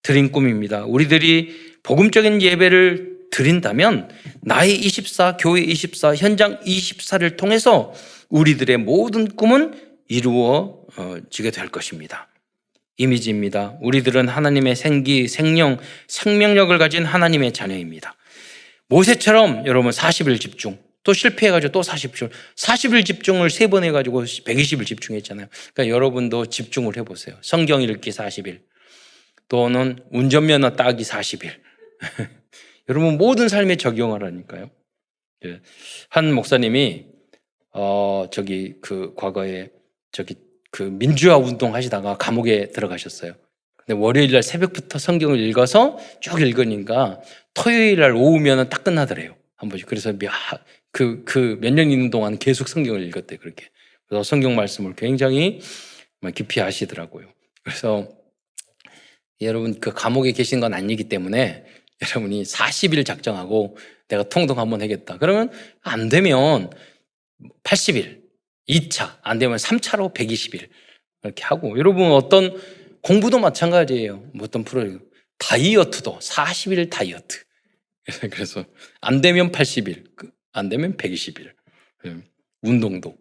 Speaker 1: 드린 꿈입니다. 우리들이 복음적인 예배를 드린다면 나의 24, 교회 24, 현장 24를 통해서 우리들의 모든 꿈은 이루어지게 될 것입니다. 이미지입니다. 우리들은 하나님의 생기, 생명, 생명력을 가진 하나님의 자녀입니다. 모세처럼 여러분 40일 집중, 또 실패해가지고 또 40일 집중을 3번 해가지고 120일 집중했잖아요. 그러니까 여러분도 집중을 해보세요. 성경 읽기 40일, 또는 운전면허 따기 40일. 여러분 모든 삶에 적용하라니까요. 한 목사님이 과거에 민주화 운동 하시다가 감옥에 들어가셨어요. 근데 월요일 날 새벽부터 성경을 읽어서 쭉 읽으니까 토요일 날 오후면은 딱 끝나더래요. 한 번씩. 그래서 몇 년 있는 동안 계속 성경을 읽었대요. 그렇게. 그래서 성경 말씀을 굉장히 깊이 아시더라고요. 그래서 여러분 그 감옥에 계신 건 아니기 때문에 여러분이 40일 작정하고 내가 통독 한번 하겠다. 그러면 안 되면 80일, 2차, 안 되면 3차로 120일 이렇게 하고, 여러분 어떤 공부도 마찬가지예요. 어떤 프로그램 다이어트도 40일 다이어트. 그래서 안 되면 80일, 안 되면 120일. 운동도.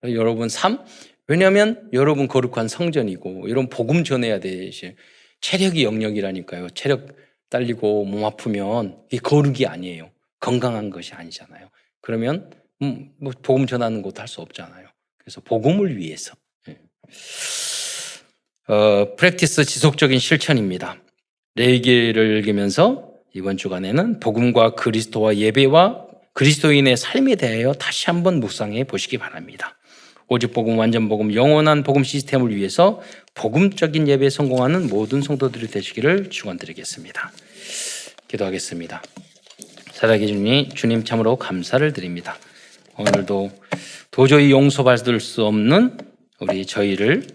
Speaker 1: 여러분 삶, 왜냐하면 여러분 거룩한 성전이고 여러분 복음 전해야 되시 체력이 영역이라니까요. 체력 딸리고 몸 아프면 이게 거룩이 아니에요. 건강한 것이 아니잖아요. 그러면 뭐 복음 전하는 것도 할 수 없잖아요. 그래서 복음을 위해서 프랙티스 지속적인 실천입니다. 레위기를 읽으면서 이번 주간에는 복음과 그리스도와 예배와 그리스도인의 삶에 대하여 다시 한번 묵상해 보시기 바랍니다. 오직 복음, 완전 복음, 영원한 복음 시스템을 위해서 복음적인 예배에 성공하는 모든 성도들이 되시기를 축원드리겠습니다. 기도하겠습니다. 살아계신 주님 참으로 감사를 드립니다. 오늘도 도저히 용서받을 수 없는 저희를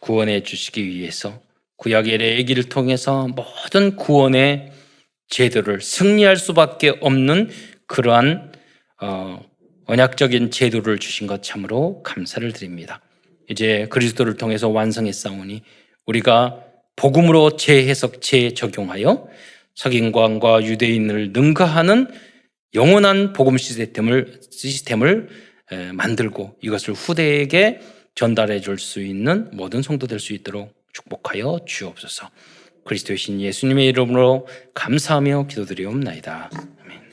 Speaker 1: 구원해 주시기 위해서 구약의 레위기를 통해서 모든 구원의 제도를 승리할 수밖에 없는 그러한 언약적인 제도를 주신 것 참으로 감사를 드립니다. 이제 그리스도를 통해서 완성했사오니 우리가 복음으로 재해석, 재적용하여 서기관과 유대인을 능가하는 영원한 복음 시스템을 만들고 이것을 후대에게 전달해 줄 수 있는 모든 성도 될 수 있도록 축복하여 주옵소서. 그리스도의 신 예수님의 이름으로 감사하며 기도드리옵나이다. 아멘.